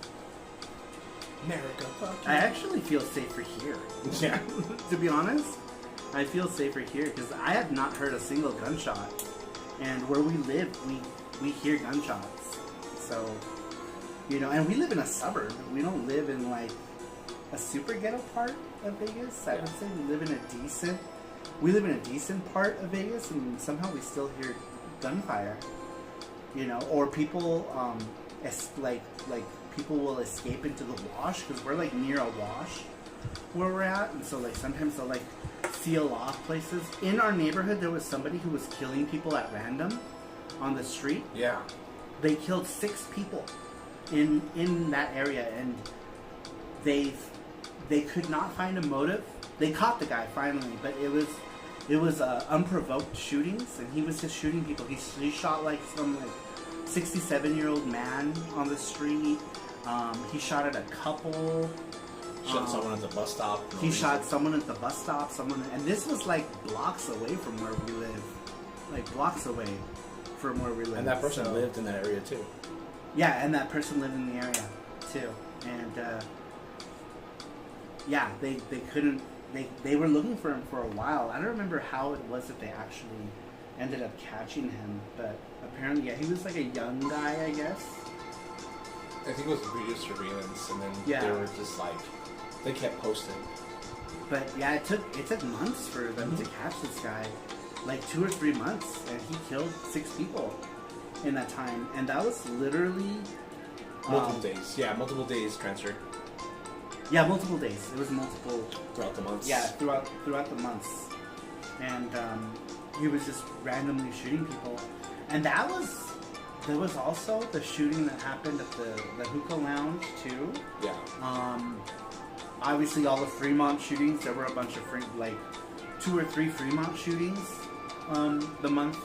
America, fuck you. I actually feel safer here. Yeah. To be honest, I feel safer here because I have not heard a single gunshot. And where we live, we hear gunshots. So, and we live in a suburb. We don't live in like a super ghetto part of Vegas. I would say we live in a decent part of Vegas, and somehow we still hear gunfire. Or people like people will escape into the wash because we're like near a wash where we're at, and so like sometimes they'll like seal off places. In our neighborhood, there was somebody who was killing people at random on the street. Yeah. They killed 6 people in that area, and they could not find a motive. They caught the guy finally, but it was unprovoked shootings, and he was just shooting people. He shot like some like 67-year-old man on the street. He shot at a couple. Shot someone at the bus stop. He shot someone at the bus stop. And this was like blocks away from where we live. Like blocks away from where we live. And that person lived in that area too. Yeah, and that person lived in the area too. And yeah, they couldn't. They were looking for him for a while. I don't remember how it was that they actually ended up catching him, but apparently, yeah, he was like a young guy, I guess. I think it was video surveillance, and then they were just like, they kept posting. But yeah, it took months for them to catch this guy, like 2 or 3 months, and he killed 6 people in that time, and that was literally multiple days. Yeah, multiple days transferred. Yeah, multiple days. It was multiple throughout the months. Yeah, throughout the months, and he was just randomly shooting people, and there was also the shooting that happened at the hookah lounge too. Yeah. Obviously, all the Fremont shootings. There were a bunch of 2 or 3 Fremont shootings. In the month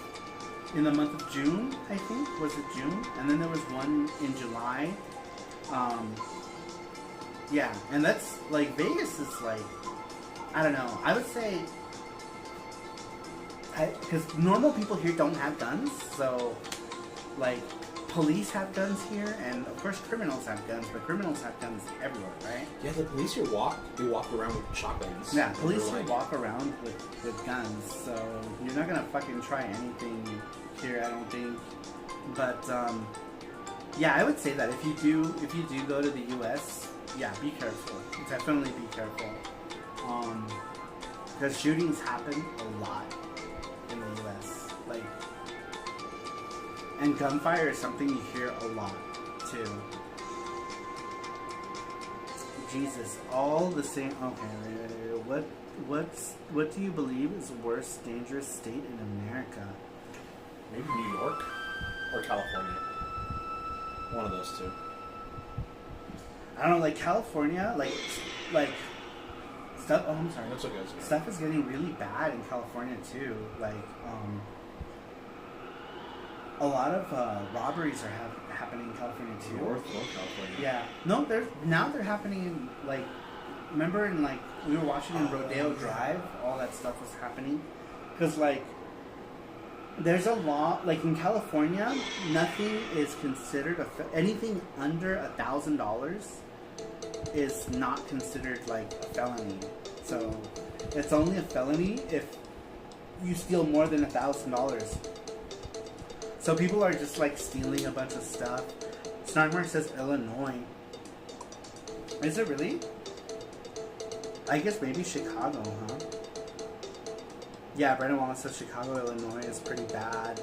of June, I think. Was it June? And then there was one in July. Yeah, and that's like Vegas is like, I don't know. I would say, because normal people here don't have guns, so like police have guns here, and of course criminals have guns, but criminals have guns everywhere, right? Yeah, the police here they walk around with shotguns. Yeah, police here walk around with guns, so you're not gonna fucking try anything here, I don't think. But yeah, I would say that if you do go to the U.S., yeah, be careful. Definitely be careful. Because shootings happen a lot in the U.S. Like, and gunfire is something you hear a lot too. Jesus, all the same. Okay, what do you believe is the worst dangerous state in America? Maybe New York or California. One of those two. I don't know, like California, like stuff. Oh, I'm sorry. That's okay. That's okay. Stuff is getting really bad in California too. Like, a lot of robberies are happening in California too. North California. Yeah. No, they're happening in, like, remember in, like, we were watching in Rodeo Drive, all that stuff was happening. Because, like, there's a law, like in California, nothing is considered, anything under $1,000 is not considered like a felony. So it's only a felony if you steal more than $1,000. So people are just like stealing a bunch of stuff. Snarkmark says Illinois. Is it really? I guess maybe Chicago, huh? Yeah, Brandon Wallace says Chicago, Illinois is pretty bad.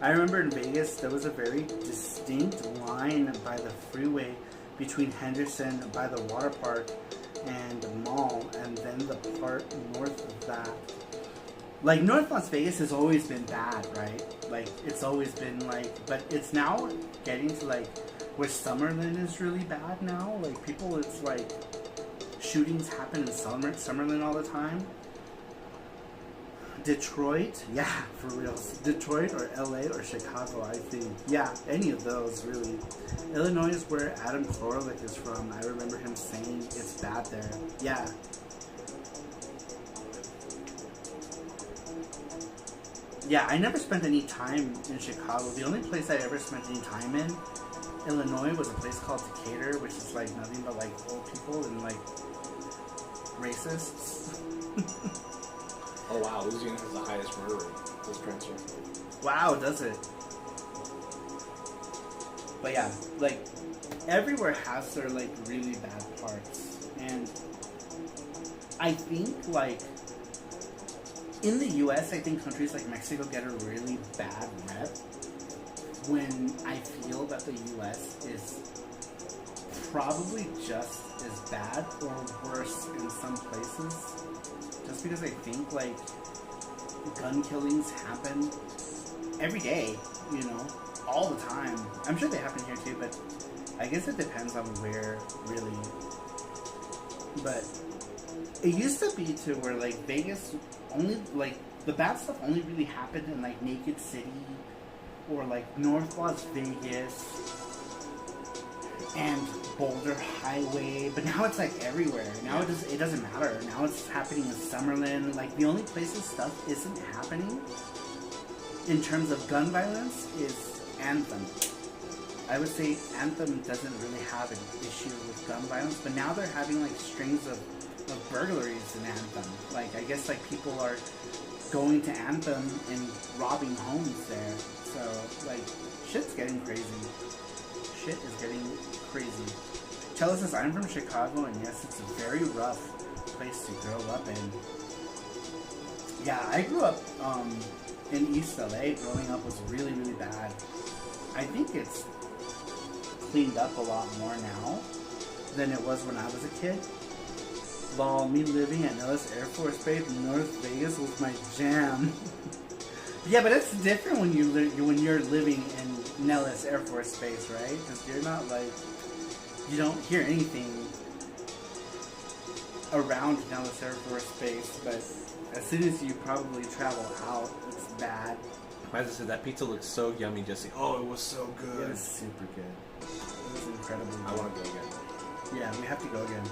I remember in Vegas, there was a very distinct line by the freeway between Henderson by the water park and the mall, and then the part north of that. Like, North Las Vegas has always been bad, right? Like, it's always been like, but it's now getting to like where Summerlin is really bad now. Like, people, it's like shootings happen in Summerlin all the time. Detroit, yeah, for real. Detroit or LA or Chicago, I think. Yeah, any of those, really. Illinois is where Adam Koralik is from. I remember him saying it's bad there. Yeah. Yeah, I never spent any time in Chicago. The only place I ever spent any time in Illinois was a place called Decatur, which is like nothing but like old people and like racists. Oh wow, Louisiana has the highest murder rate this transfer. Wow, does it? But yeah, like everywhere has their like really bad parts, and I think like in the U.S., I think countries like Mexico get a really bad rep when I feel that the U.S. is probably just as bad or worse in some places. Just because I think, like, gun killings happen every day, you know, all the time. I'm sure they happen here too, but I guess it depends on where, really. But it used to be to where, like, Vegas only, like, the bad stuff only really happened in, like, Naked City or, like, North Las Vegas and Boulder Highway, but now it's like everywhere. Now it doesn't matter. Now it's happening in Summerlin. Like, the only places stuff isn't happening in terms of gun violence is Anthem. I would say Anthem doesn't really have an issue with gun violence, but now they're having like strings of burglaries in Anthem. Like, I guess like people are going to Anthem and robbing homes there. So like shit's getting crazy. Shit is getting crazy. Chella says, I'm from Chicago, and yes, it's a very rough place to grow up in. Yeah, I grew up in East LA. Growing up was really, really bad. I think it's cleaned up a lot more now than it was when I was a kid. Lol, me living at Nellis Air Force Base in North Vegas was my jam. Yeah, but it's different when you're living in Nellis Air Force Base, right? Because you're not like, you don't hear anything around Nellis Air Force Base, but as soon as you probably travel out, it's bad. As I said, that pizza looks so yummy, Jesse. Oh, it was so good. It was super good. It was incredibly good. I want to go again. Yeah, we have to go again.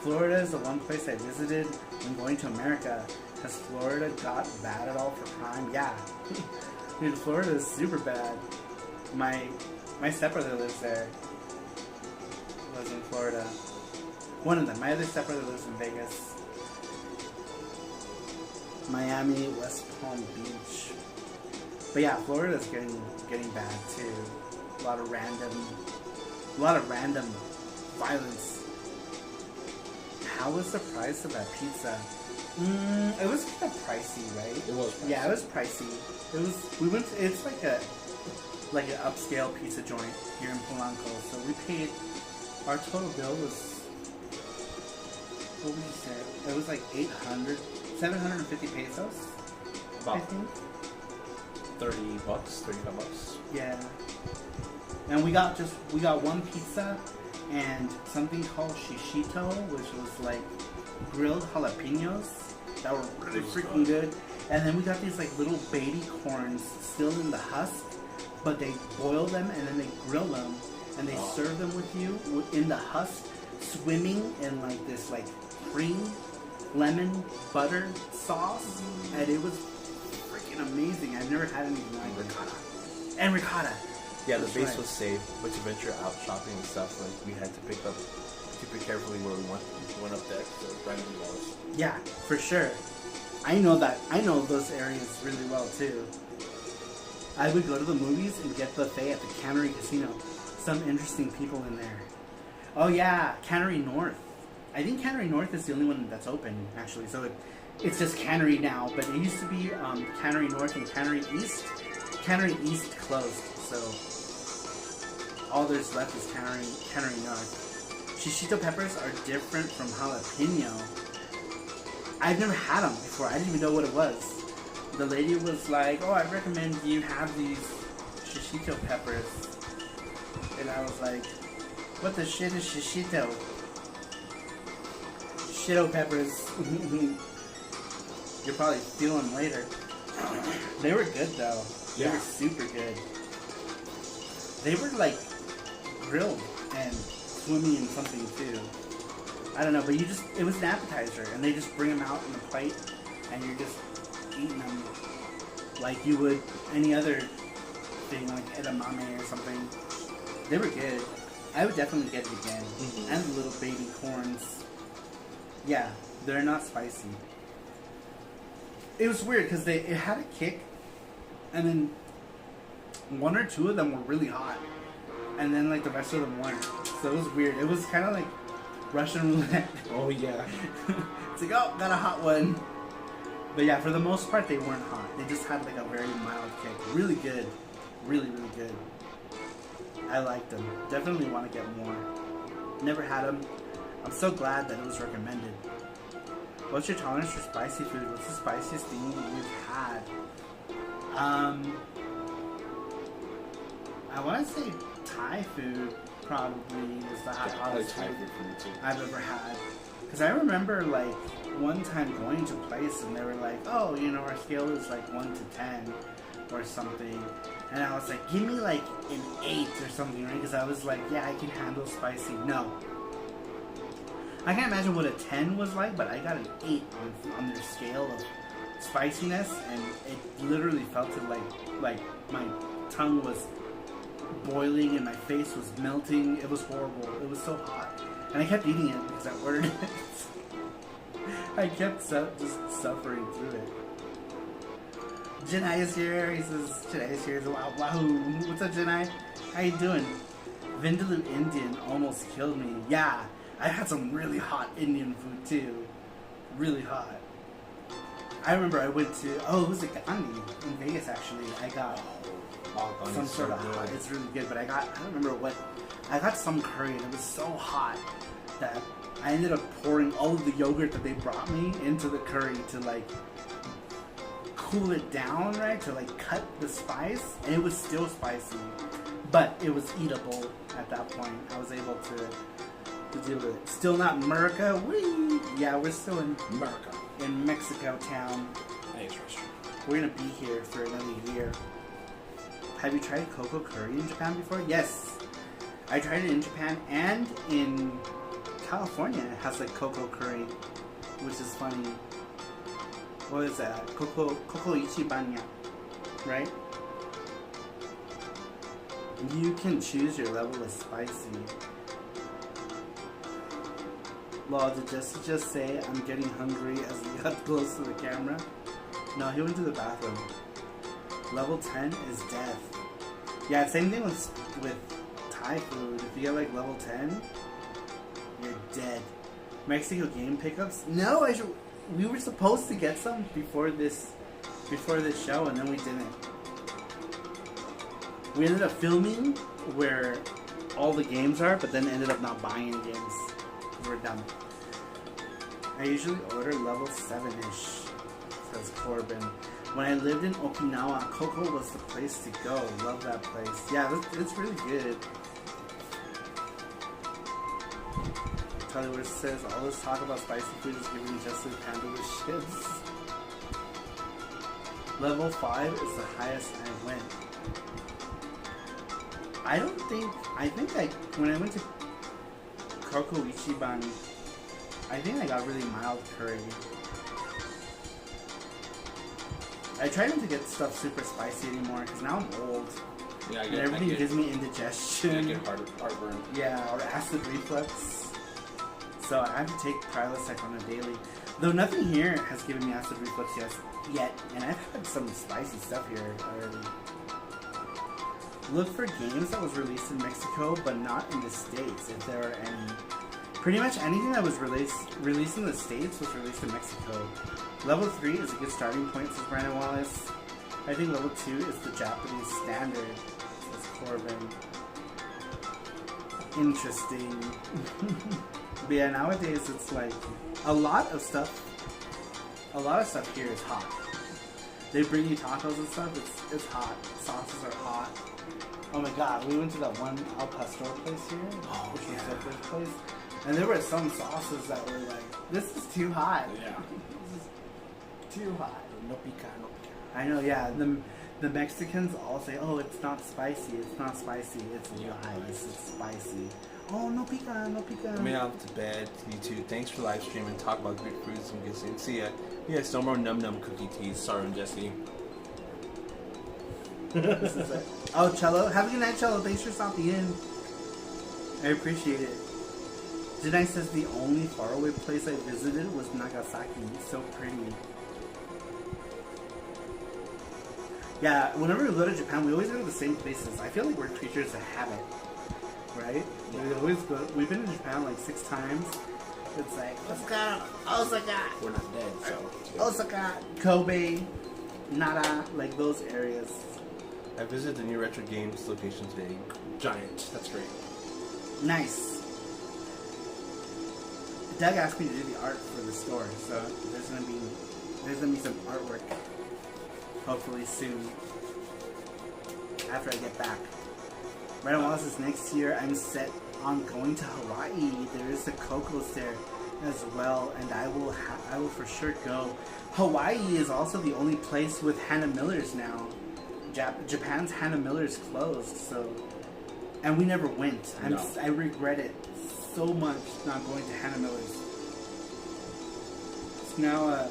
Florida is the one place I visited when going to America. Has Florida got bad at all for crime? Yeah. Dude, Florida is super bad. My stepbrother lives there. Lives in Florida. One of them. My other stepbrother lives in Vegas. Miami, West Palm Beach. But yeah, Florida's getting bad too. A lot of random violence how was the price of that pizza? It was kind of pricey, right? It was pricey. Yeah, it was pricey. It's like an upscale pizza joint here in Polanco. So we paid, our total bill was, what would you say? It was like 750 pesos. About I think. $30, $35. Yeah. And we got one pizza and something called shishito, which was like grilled jalapenos that were really freaking good. And then we got these like little baby corns still in the husk, but they boil them and then they grill them and they serve them with you in the husk, swimming in like this like cream, lemon, butter sauce, and it was freaking amazing. I've never had anything like ricotta. Yeah, the base was safe, but to venture out shopping and stuff, like we had to pick carefully where we went. We went up there to Brandon Wallace. Yeah, for sure. I know those areas really well too. I would go to the movies and get buffet at the Cannery Casino. Some interesting people in there. Oh yeah, Cannery North. I think Cannery North is the only one that's open actually. So it's just Cannery now, but it used to be Cannery North and Cannery East. Cannery East closed, so all there's left is Cannery North. Shishito peppers are different from jalapeno. I've never had them before. I didn't even know what it was. The lady was like, "Oh, I recommend you have these shishito peppers," and I was like, "What the shit is shishito?" Shito peppers. You'll probably feel them later. They were good though. They were super good. They were like grilled and swimming in something too. I don't know, but it was an appetizer and they just bring them out in a plate and you're just eating them like you would any other thing like edamame or something. They were good. I would definitely get it again. Mm-hmm. And the little baby corns. Yeah, they're not spicy. It was weird because it had a kick and then one or two of them were really hot and then like the rest of them weren't. So it was weird. It was kind of like Russian roulette. Oh yeah. It's like, oh, got a hot one. But yeah, for the most part they weren't hot. They just had like a very mild kick. Really good. Really, really good. I liked them. Definitely want to get more. Never had them. I'm so glad that it was recommended. What's your tolerance for spicy food? What's the spiciest thing you've had? I want to say Thai food probably is the hottest Thai food food for me too. I've ever had. Because I remember like one time going to a place and they were like, oh, you know, our scale is like 1 to 10 or something. And I was like, give me like an 8 or something, right? Because I was like, yeah, I can handle spicy. No. I can't imagine what a 10 was like, but I got an 8 on their scale of spiciness, and it literally felt like my tongue was boiling and my face was melting. It was horrible. It was so hot. And I kept eating it because I ordered it. I kept just suffering through it. Janai is here. He says, Janai is here. Wow, wahoo. What's up, Janai? How you doing? Vindaloo Indian almost killed me. Yeah. I had some really hot Indian food too. Really hot. I remember I went to, it was a Gandhi in Vegas actually. I got some sort of hot, it's really good, but I don't remember what, I got some curry and it was so hot that I ended up pouring all of the yogurt that they brought me into the curry to like cool it down, right? To like cut the spice, and it was still spicy, but it was eatable at that point. I was able to deal with it. Still not America. Whee! Yeah, we're still in America. In Mexico town. Nice restaurant. We're gonna be here for another year. Have you tried cocoa curry in Japan before? Yes. I tried it in Japan and in California. It has like cocoa curry, which is funny. What is that? Cocoa ichibanya, right? You can choose your level of spicy. Lol, did Jesse just say I'm getting hungry as he got close to the camera? No, he went to the bathroom. Level 10 is death. Yeah, same thing with Thai food. If you get like level 10, you're dead. Mexico game pickups. No, we were supposed to get some before this show, and then we didn't. We ended up filming where all the games are, but then ended up not buying any games. We're dumb. I usually order level 7-ish, says Corbin. When I lived in Okinawa, Coco was the place to go. Love that place. Yeah, it's really good. Hollywood says, all this talk about spicy food is giving me just as handle the shits. Level 5 is the highest I went. When I went to Koko Ichiban, I think I got really mild curry. I try not to get stuff super spicy anymore because now I'm old. Yeah, and everything gives me indigestion. I get heartburn. Yeah, or acid reflux. So I have to take Prilosec on a daily. Though nothing here has given me acid reflux yet, and I've had some spicy stuff here already. Look for games that was released in Mexico, but not in the States, if there are any. Pretty much anything that was released in the States was released in Mexico. Level 3 is a good starting point, says Brandon Wallace. I think level 2 is the Japanese standard, says Corbin. Interesting. But yeah, nowadays it's like a lot of stuff here is hot. They bring you tacos and stuff, it's hot. Sauces are hot. Oh my god, we went to that one Al Pastor place here, which was the first place. And there were some sauces that were like, this is too hot. Yeah. This is too hot. No pica, no pica. I know, yeah. The Mexicans all say, oh, it's not spicy, it's not spicy, it's nice, it's spicy. Oh, no pica, no pica. I'm out to bed, you too. Thanks for live streaming. Talk about good fruits and good things. See ya. Yes, no more num num cookie teas. Sorry, Jesse. This is it. Oh, Cello. Have a good night, Cello. Thanks for stopping in. I appreciate it. Jedi says the only faraway place I visited was Nagasaki. It's so pretty. Yeah, whenever we go to Japan, we always go to the same places. I feel like we're creatures of habit, right? We always go. We've been to Japan like 6 times. It's like, let's go Osaka. We're not dead, so. Osaka, Kobe, Nara, like those areas. I visited the new Retro Games location today. Giant. That's great. Nice. Doug asked me to do the art for the store, so there's gonna be some artwork hopefully soon after I get back. Brandon Wallace says next year I'm set on going to Hawaii. There is a Cocos there as well, and I will for sure go. Hawaii is also the only place with Hannah Miller's now. Japan's Hannah Miller's closed, so, and we never went. I regret it so much not going to Hannah Miller's. It's now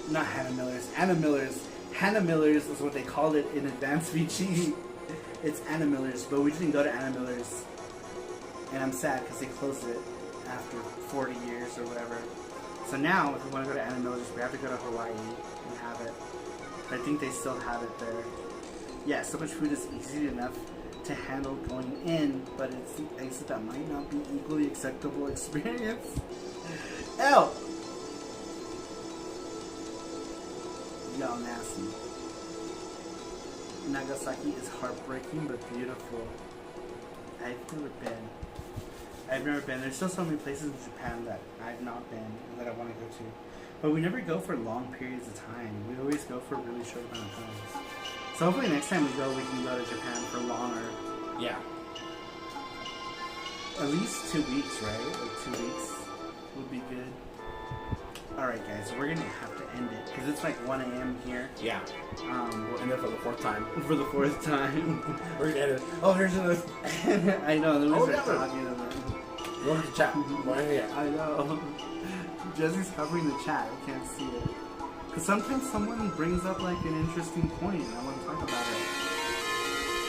not Hannah Miller's, Anna Miller's. Hannah Miller's is what they called it in Advanced VG. It's Anna Miller's, but we didn't go to Anna Miller's, and I'm sad because they closed it after 40 years or whatever. So now, if we want to go to Anna Miller's, we have to go to Hawaii and have it. I think they still have it there. Yeah, so much food is easy enough to handle going in, but it's the exit that might not be equally acceptable experience. Ew! Y'all nasty. Nagasaki is heartbreaking but beautiful. I've never been. There's still so many places in Japan that I've not been and that I want to go to. But we never go for long periods of time. We always go for a really short amount of time. So hopefully next time we can go to Japan for longer. Yeah. At least 2 weeks, right? Like 2 weeks would be good. Alright guys, we're gonna have to end it because it's like 1 a.m. here. Yeah. We'll end it for the 4th time. For the 4th time. We're gonna end it. Oh, here's another. I know, then we start no. talking to them. Go into the chat. Yeah. I know. Jesse's covering the chat. I can't see it. Because sometimes someone brings up like an interesting point and I want to talk about it.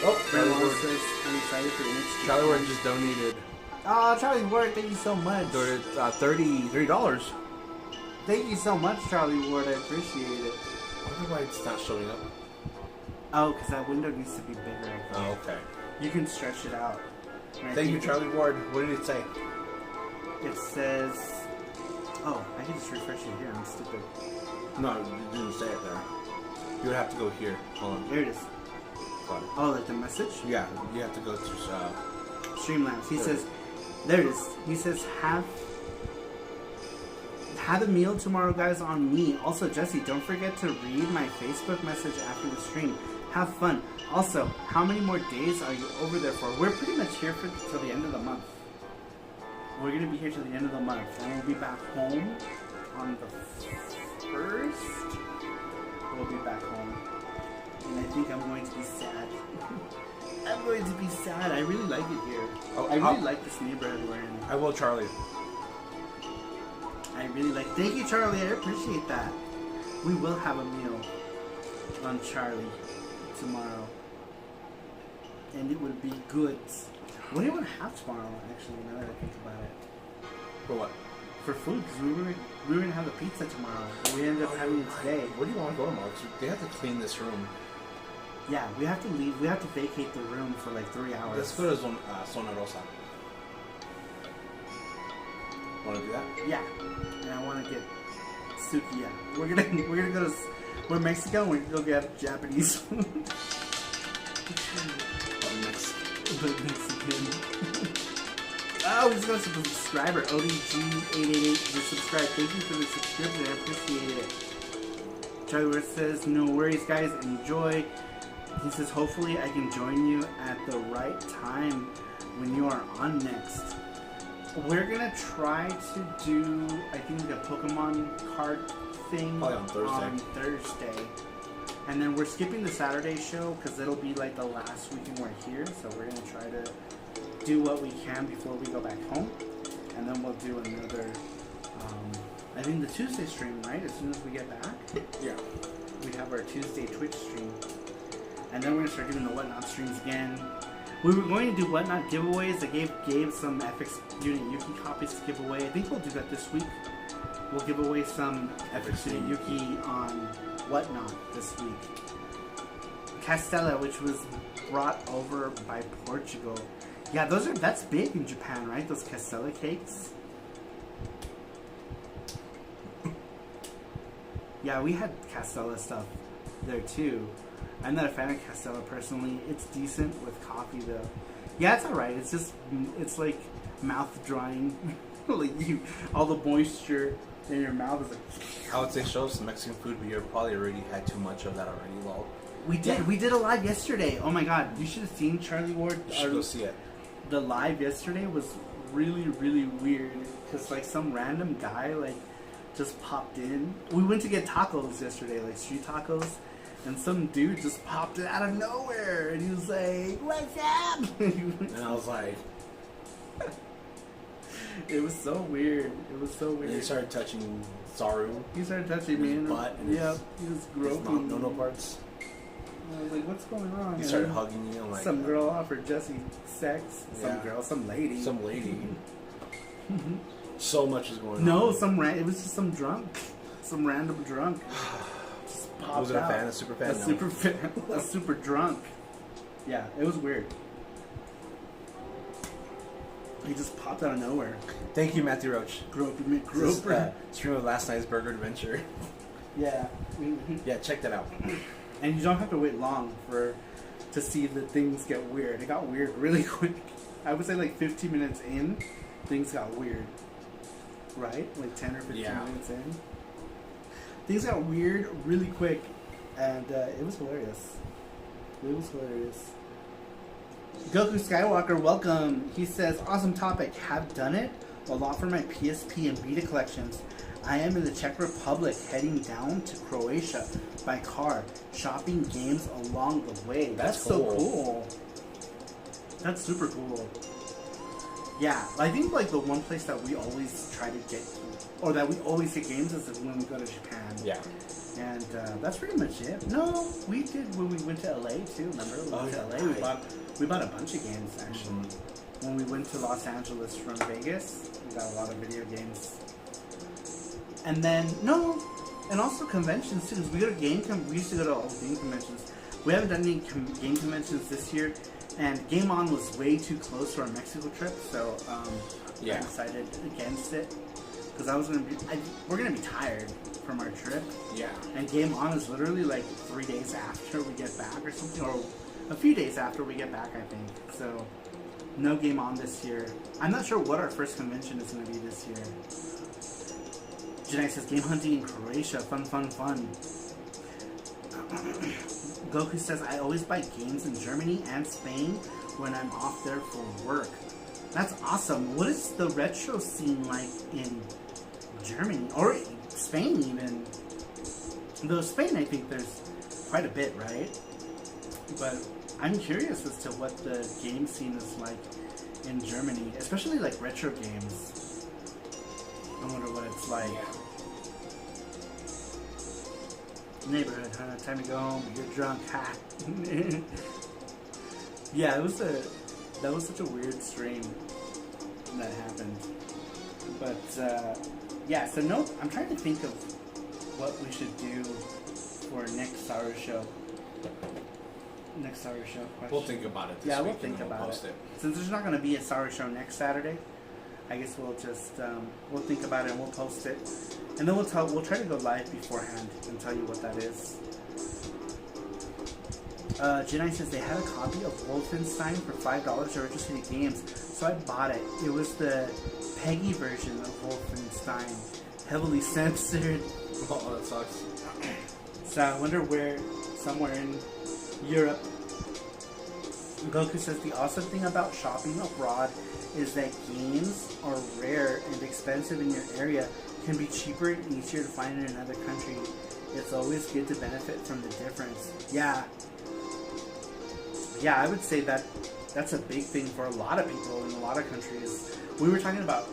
Oh, Charlie Ward says, I'm excited for the next Charlie Ward just donated. Oh, Charlie Ward, thank you so much. Donated $30. Thank you so much, Charlie Ward. I appreciate it. I wonder why it's not showing up. Oh, because that window needs to be bigger, I think. Oh, okay. You can stretch it out. Thank you, Charlie Ward. What did it say? it says... Oh, I can just refresh it here. I'm stupid. No, you didn't say it there. You would have to go here. Hold on. There it is. Hold on. Oh, like the message? Yeah, you have to go to... Streamlabs. He says... There it is. He says, have a meal tomorrow, guys, on me. Also, Jesse, don't forget to read my Facebook message after the stream. Have fun. Also, how many more days are you over there for? We're pretty much here till the end of the month. We're going to be here till the end of the month. And we'll be back home on the 1st. We'll be back home. And I think I'm going to be sad. I'm going to be sad. I really like it here. I really like this neighborhood we're in. I will, Charlie. I really like... Thank you, Charlie. I appreciate that. We will have a meal on Charlie tomorrow. And it would be good. What do you want to have tomorrow, actually, now that I think about it? For what? For food, because we were going to have the pizza tomorrow. We ended up having it today. Where do you want to go tomorrow? 'Cause they have to clean this room. Yeah, we have to leave. We have to vacate the room for like 3 hours. Let's go to Zona Rosa. Want to do that? Yeah, and I want to get sukiya. We're gonna go to... We're Mexico. We're gonna go get Japanese food. Mexican. Oh, we just got a subscriber. ODG888 just subscribed. Thank you for the subscription. I appreciate it. Charlie says, no worries, guys. Enjoy. He says, hopefully I can join you at the right time when you are on next. We're gonna try to do, I think, a Pokemon card thing probably on Thursday. And then we're skipping the Saturday show because it'll be like the last weekend we're here. So we're gonna try to do what we can before we go back home. And then we'll do another, I think the Tuesday stream, right? As soon as we get back. Yeah. We have our Tuesday Twitch stream. And then we're going to start doing the Whatnot streams again. We were going to do Whatnot giveaways. I gave some FX Unit Yuki copies to give away. I think we'll do that this week. We'll give away some FX Unit Yuki on Whatnot this week. Castella, which was brought over by Portugal. Yeah, that's big in Japan, right? Those Castella cakes. Yeah, we had Castella stuff there too. I'm not a fan of Castella personally. It's decent with coffee though. Yeah, it's alright. It's like mouth drying. Like all the moisture in your mouth is like... I would say show some Mexican food, but you probably already had too much of that already, lol. We did. Yeah. We did a live yesterday. Oh my god. You should have seen Charlie Ward. You should go see it. The live yesterday was really, really weird. Because like some random guy like just popped in. We went to get tacos yesterday, like street tacos. And some dude just popped in out of nowhere, and he was like, "What's up?" And I was like, "It was so weird. It was so weird." And he started touching Saru. He started touching me, and butt, and he was groping no parts. And I was like, "What's going on?" He started hugging you. I'm like, some girl offered Jesse sex. Some lady. So much is going on. No, it was just some random drunk. Was it a fan? A super fan? A super drunk. Yeah, it was weird. He just popped out of nowhere. Thank you, Matthew Roach. Groper. Stream of last night's burger adventure. Yeah. Yeah, check that out. And you don't have to wait long to see that things get weird. It got weird really quick. I would say like 15 minutes in, things got weird. Right? Like 10 or 15 minutes in. Things got weird really quick, and it was hilarious. Goku Skywalker, welcome. He says, awesome topic. Have done it a lot for my PSP and Vita collections. I am in the Czech Republic heading down to Croatia by car, shopping games along the way. That's so cool. That's super cool. Yeah, I think like the one place that we always try to get, or that we always get games is when we go to Japan. Yeah. And that's pretty much it. No, we did when we went to LA too. Remember? We went to LA. We bought a bunch of games actually. Mm-hmm. When we went to Los Angeles from Vegas, we got a lot of video games. And then and also conventions too. Because we used to go to all game conventions. We haven't done any game conventions this year, and Game On was way too close to our Mexico trip, so I decided against it because we're gonna be tired from our trip. Yeah. And Game On is literally like 3 days after we get back or something, or a few days after we get back, I think. So no Game On this year. I'm not sure what our first convention is gonna be this year. Janai says game hunting in Croatia, fun. Goku says I always buy games in Germany and Spain when I'm off there for work. That's awesome. What is the retro scene like in Germany or Spain even? Though Spain, I think there's quite a bit, right? But I'm curious as to what the game scene is like in Germany, especially like retro games. I wonder what it's like. Neighborhood, huh? Time to go home. You're drunk, ha. Yeah, that was such a weird stream that happened. But yeah, so nope. I'm trying to think of what we should do for next SARUSHOW. Next SARUSHOW question. We'll think about it. We'll think about it. Since there's not going to be a SARUSHOW next Saturday, I guess we'll just we'll think about it and we'll post it, and then we'll try to go live beforehand and tell you what that is. Jenai says they had a copy of Wolfenstein for $5 at Retro City Games, so I bought it. It was the Peggy version of Wolfenstein, heavily censored. Oh, that sucks. So I wonder where, somewhere in Europe. Goku says the awesome thing about shopping abroad is that games are rare and expensive in your area can be cheaper and easier to find in another country. It's always good to benefit from the difference. Yeah, I would say that that's a big thing for a lot of people in a lot of countries. We were talking about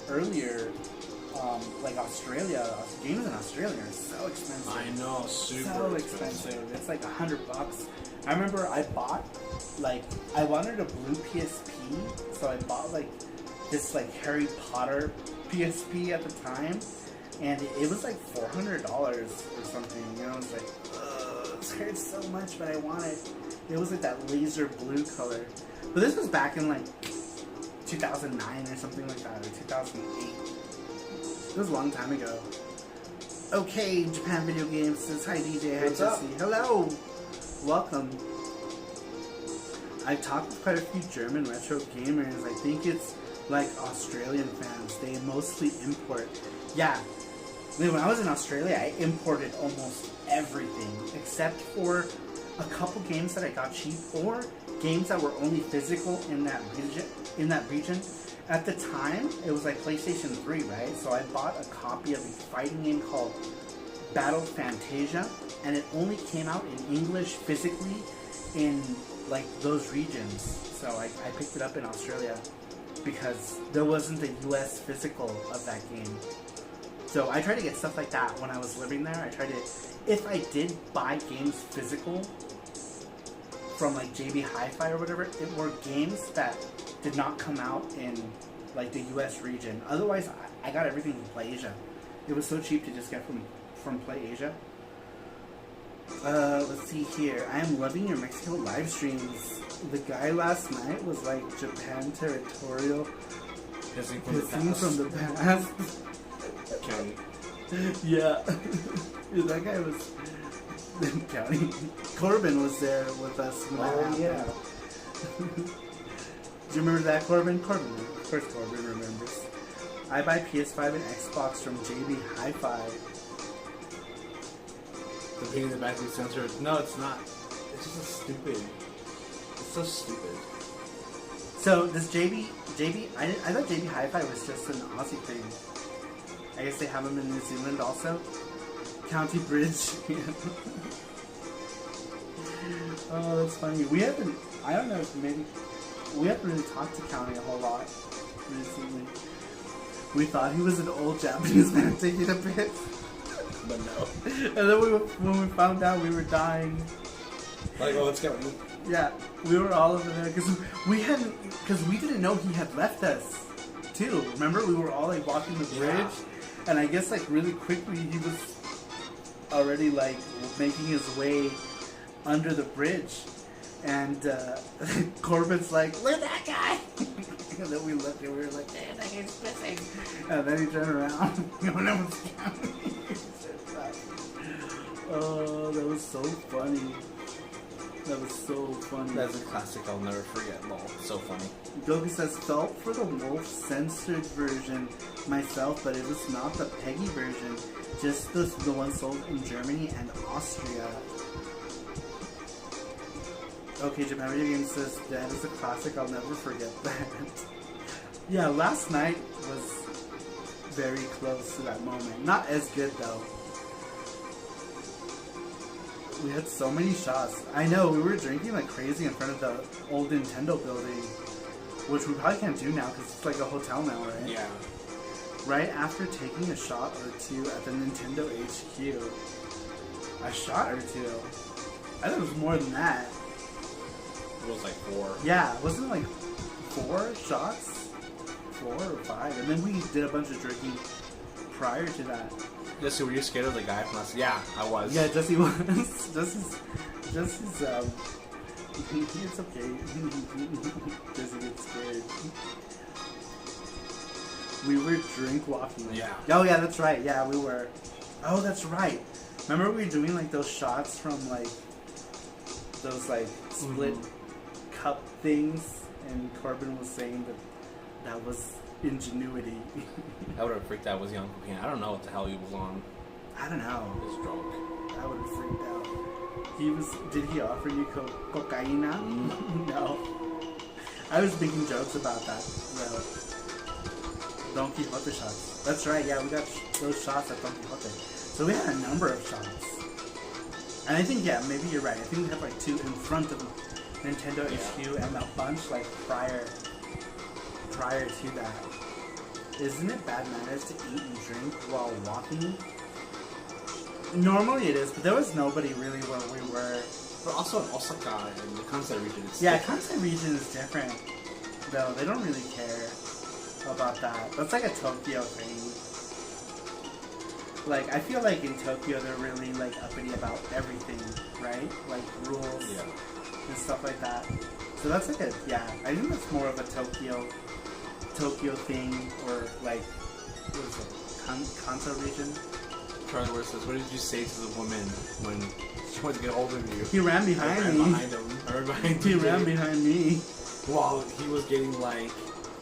earlier, like Australia. Games in Australia are so expensive. I know, so expensive. It's like $100. I remember I bought, like, I wanted a blue PSP, so I bought like this like Harry Potter PSP at the time, and it was like $400 or something. You know, it's like, ugh, it hurts so much, but I want it. It was like that laser blue color. But this was back in like 2009 or something like that, or 2008. It was a long time ago. Okay, Japan Video Games says, hi DJ, hi Jesse. Hello! Welcome. I talked with quite a few German retro gamers. I think it's like Australian fans. They mostly import. Yeah. When I was in Australia, I imported almost everything except for a couple games that I got cheap or games that were only physical in that region. At the time, it was like PlayStation 3, right? So I bought a copy of a fighting game called Battle Fantasia, and it only came out in English physically in like those regions. So I picked it up in Australia because there wasn't a US physical of that game. So I tried to get stuff like that when I was living there. If I did buy games physical from like JB Hi-Fi or whatever, it were games that did not come out in like the US region. Otherwise, I got everything from PlayAsia. It was so cheap to just get from PlayAsia. Let's see here. I am loving your Mexico live streams. The guy last night was like Japan territorial. Pissing from the past. County. Yeah. That guy was County. Corbin was there with us when that happened. Yeah. Do you remember that, Corbin? Corbin, of course Corbin remembers. I buy PS5 and Xbox from JB Hi-Fi. The pain in the back is censored. No, it's not. It's just stupid. It's so stupid. So this JB, I thought JB Hi-Fi was just an Aussie thing. I guess they have them in New Zealand also. County Bridge. Oh, that's funny. We haven't, I don't know if maybe, we haven't really talked to County a whole lot recently. We thought he was an old Japanese man taking a piss. But no. And then when we found out, we were dying. Like, oh, it's County. Yeah, we were all over there because we didn't know he had left us too. Remember, we were all like walking the bridge, and I guess like really quickly he was already like making his way under the bridge. And Corbin's like, look at that guy! And then we looked and we were like, hey, that guy's missing. And then he turned around. No one's coming. Oh, that was so funny. That was so funny. That's a classic I'll never forget. Lol, so funny. Gobi says, felt for the Wolf censored version myself, but it was not the Peggy version. Just the one sold in Germany and Austria. Okay, Japan Video Game says, that is a classic, I'll never forget that. Yeah, last night was very close to that moment. Not as good though. We had so many shots. I know, we were drinking like crazy in front of the old Nintendo building, which we probably can't do now because it's like a hotel now, right? Yeah. Right after taking a shot or two at the Nintendo HQ. A shot or two? I think it was more than that. It was like 4. Yeah, wasn't it like 4 shots? 4 or 5? And then we did a bunch of drinking prior to that. Jesse, were you scared of the guy from us? Yeah, I was. Yeah, Jesse was. Jesse's, it's okay. Jesse gets scared. We were drink walking. Yeah. Oh yeah, that's right. Yeah, we were. Oh, that's right. Remember we were doing like those shots from like those like split cup things, and Corbin was saying that was ingenuity. I would have freaked out with young cocaine. I don't know what the hell he was on. I don't know. He was drunk. I would have freaked out. Did he offer you cocaina? No. I was making jokes about that. Don Quixote shots. That's right, yeah, we got those shots at Don Quixote. So we had a number of shots. And I think, yeah, maybe you're right. I think we had like 2 in front of Nintendo HQ and a bunch like prior to that. Isn't it bad manners to eat and drink while walking? Normally it is, but there was nobody really where we were. But also in Osaka and the Kansai region is Kansai region is different. Though they don't really care about that. That's like a Tokyo thing. Like I feel like in Tokyo they're really like uppity about everything, right? Like rules and stuff like that. So that's like I think that's more of a Tokyo thing, or like, what is it, Kanto region? Charlie Ward says, what did you say to the woman when she wanted to get hold of you? He ran behind me. He ran behind me. While he was getting like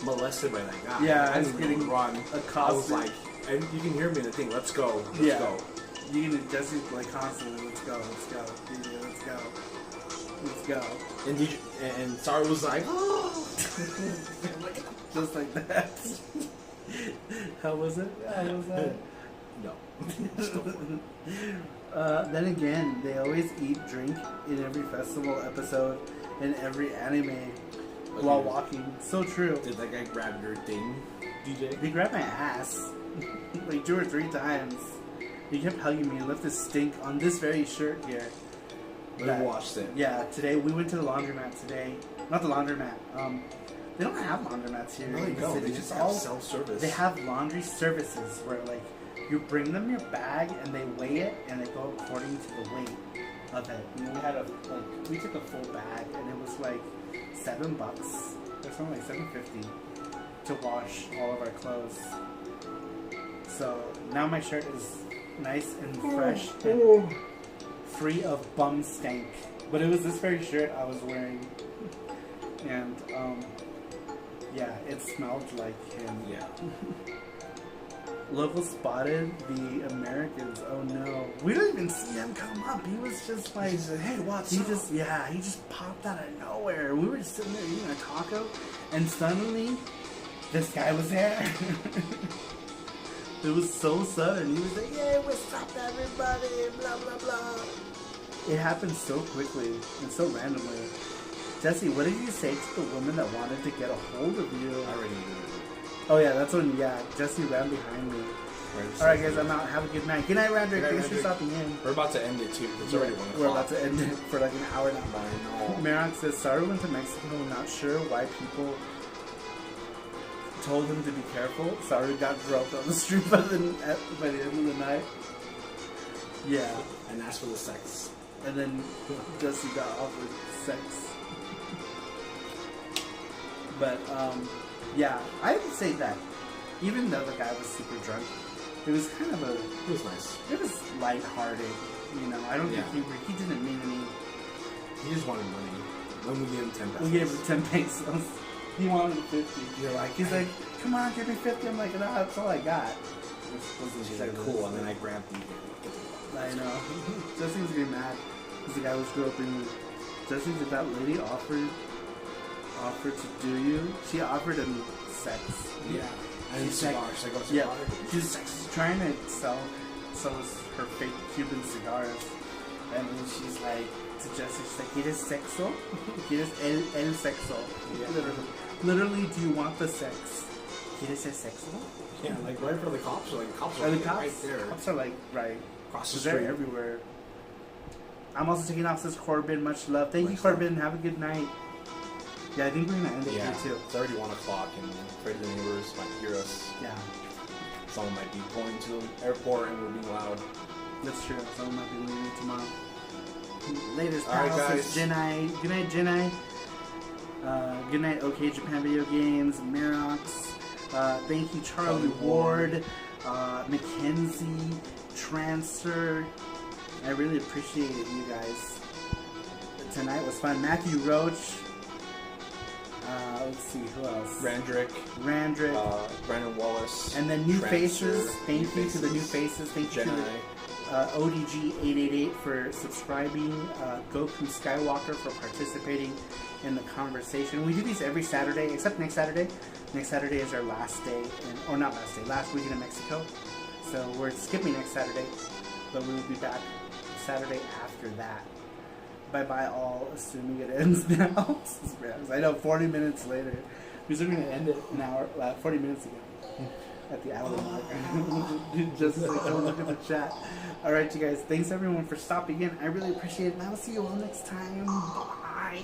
molested by that guy. Yeah, I was getting run. Accosted. I was like, and you can hear me in the thing, let's go, let's go. You can just like constantly, let's go, DJ, let's go. Let's go. And Saru was like, oh! Just like that. How was it? How was that? No. Then again, they always eat, drink in every festival episode, in every anime, while walking. So true. Did that guy grab your thing, DJ? He grabbed my ass like 2 or 3 times. He kept hugging me and left his stink on this very shirt here. We washed it. Yeah, today we went to the laundromat today. Not the laundromat. They don't have laundromats here. No, in the city. they just have self-service. They have laundry services where like you bring them your bag and they weigh it and they go according to the weight of it. And we took a full bag and it was like $7. That's something like $7.50 to wash all of our clothes. So now my shirt is nice and fresh and free of bum stank. But it was this very shirt I was wearing, and it smelled like him. Yeah. Local spotted the Americans. Oh no, we didn't even see him come up. He was just like, hey, what's up? He just popped out of nowhere. We were just sitting there eating a taco, and suddenly this guy was there. It was so sudden. He was like, "Yeah, what's up, everybody?" Blah blah blah. It happened so quickly and so randomly. Jesse, what did you say to the woman that wanted to get a hold of you? I already knew. Oh yeah, that's when Jesse ran behind me. Alright guys, I'm out. Have a good night. Good night, Randrick. Thanks for stopping in. We're about to end it too. It's already 1 o'clock. We're about to end it for like an hour now. I know. Merox says, Saru went to Mexico, not sure why people told him to be careful. Saru got groped on the street by the end of the night. Yeah. And asked for the sex. And then Jesse got offered sex. But, yeah, I would say that even though the guy was super drunk, it was kind of It was nice. it was lighthearted, you know. I don't think he didn't mean any. He just wanted money. When we gave him 10 pesos. We gave him 10 pesos. He wanted 50. He's like, come on, give me 50. I'm like, no, that's all I got. She's like, cool. And then I grabbed the. I know. Jesse was getting mad because the guy was groping. Jesse, did that lady offer to do you? She offered him sex. Yeah. And She's cigar. like, She's like, oh, yeah, cigar. she's trying to sell her fake Cuban cigars, and then she's like to Jesse, she's like, ¿Quieres sexo? ¿Quieres el sexo? Yeah. Literally, do you want the sex? ¿Quieres el sexo? Yeah, like right for the cops. Like cops are And the like, cops, right there. cops are like right Across the they're street. everywhere. I'm also taking off, says Corbin. Much love. Thank you, Much Corbin. Have a good night. Yeah, I think we're gonna end it Yeah, here too. it's already 1 o'clock, and afraid the neighbors might hear us. Yeah, Someone might be going to the airport, and we're being loud. that's true. Someone might be leaving tomorrow. Later, All right, pal, guys. says Jenai. Good night, Jenai. Good night, OK Japan Video Games, Mirox. Thank you, Charlie Ward, Mackenzie, Trancer. I really appreciate it, you guys. Tonight was fun. Matthew Roach. Let's see, who else? Randrick, Brandon Wallace, and then new Trancer, faces. Thank you to the new faces. Thank you to Jenai. ODG888 for subscribing. Goku Skywalker for participating in the conversation. We do these every Saturday, except next Saturday. Next Saturday is our last day, or not last day, last weekend in Mexico. So we're skipping next Saturday, but we will be back Saturday after that. Bye-bye all, assuming it ends now. I know, 40 minutes later. We're still going to end it an hour, 40 minutes ago. At the hour mark. Just like, don't look at the chat. Alright, you guys, thanks everyone for stopping in. I really appreciate it, and I will see you all next time. Bye.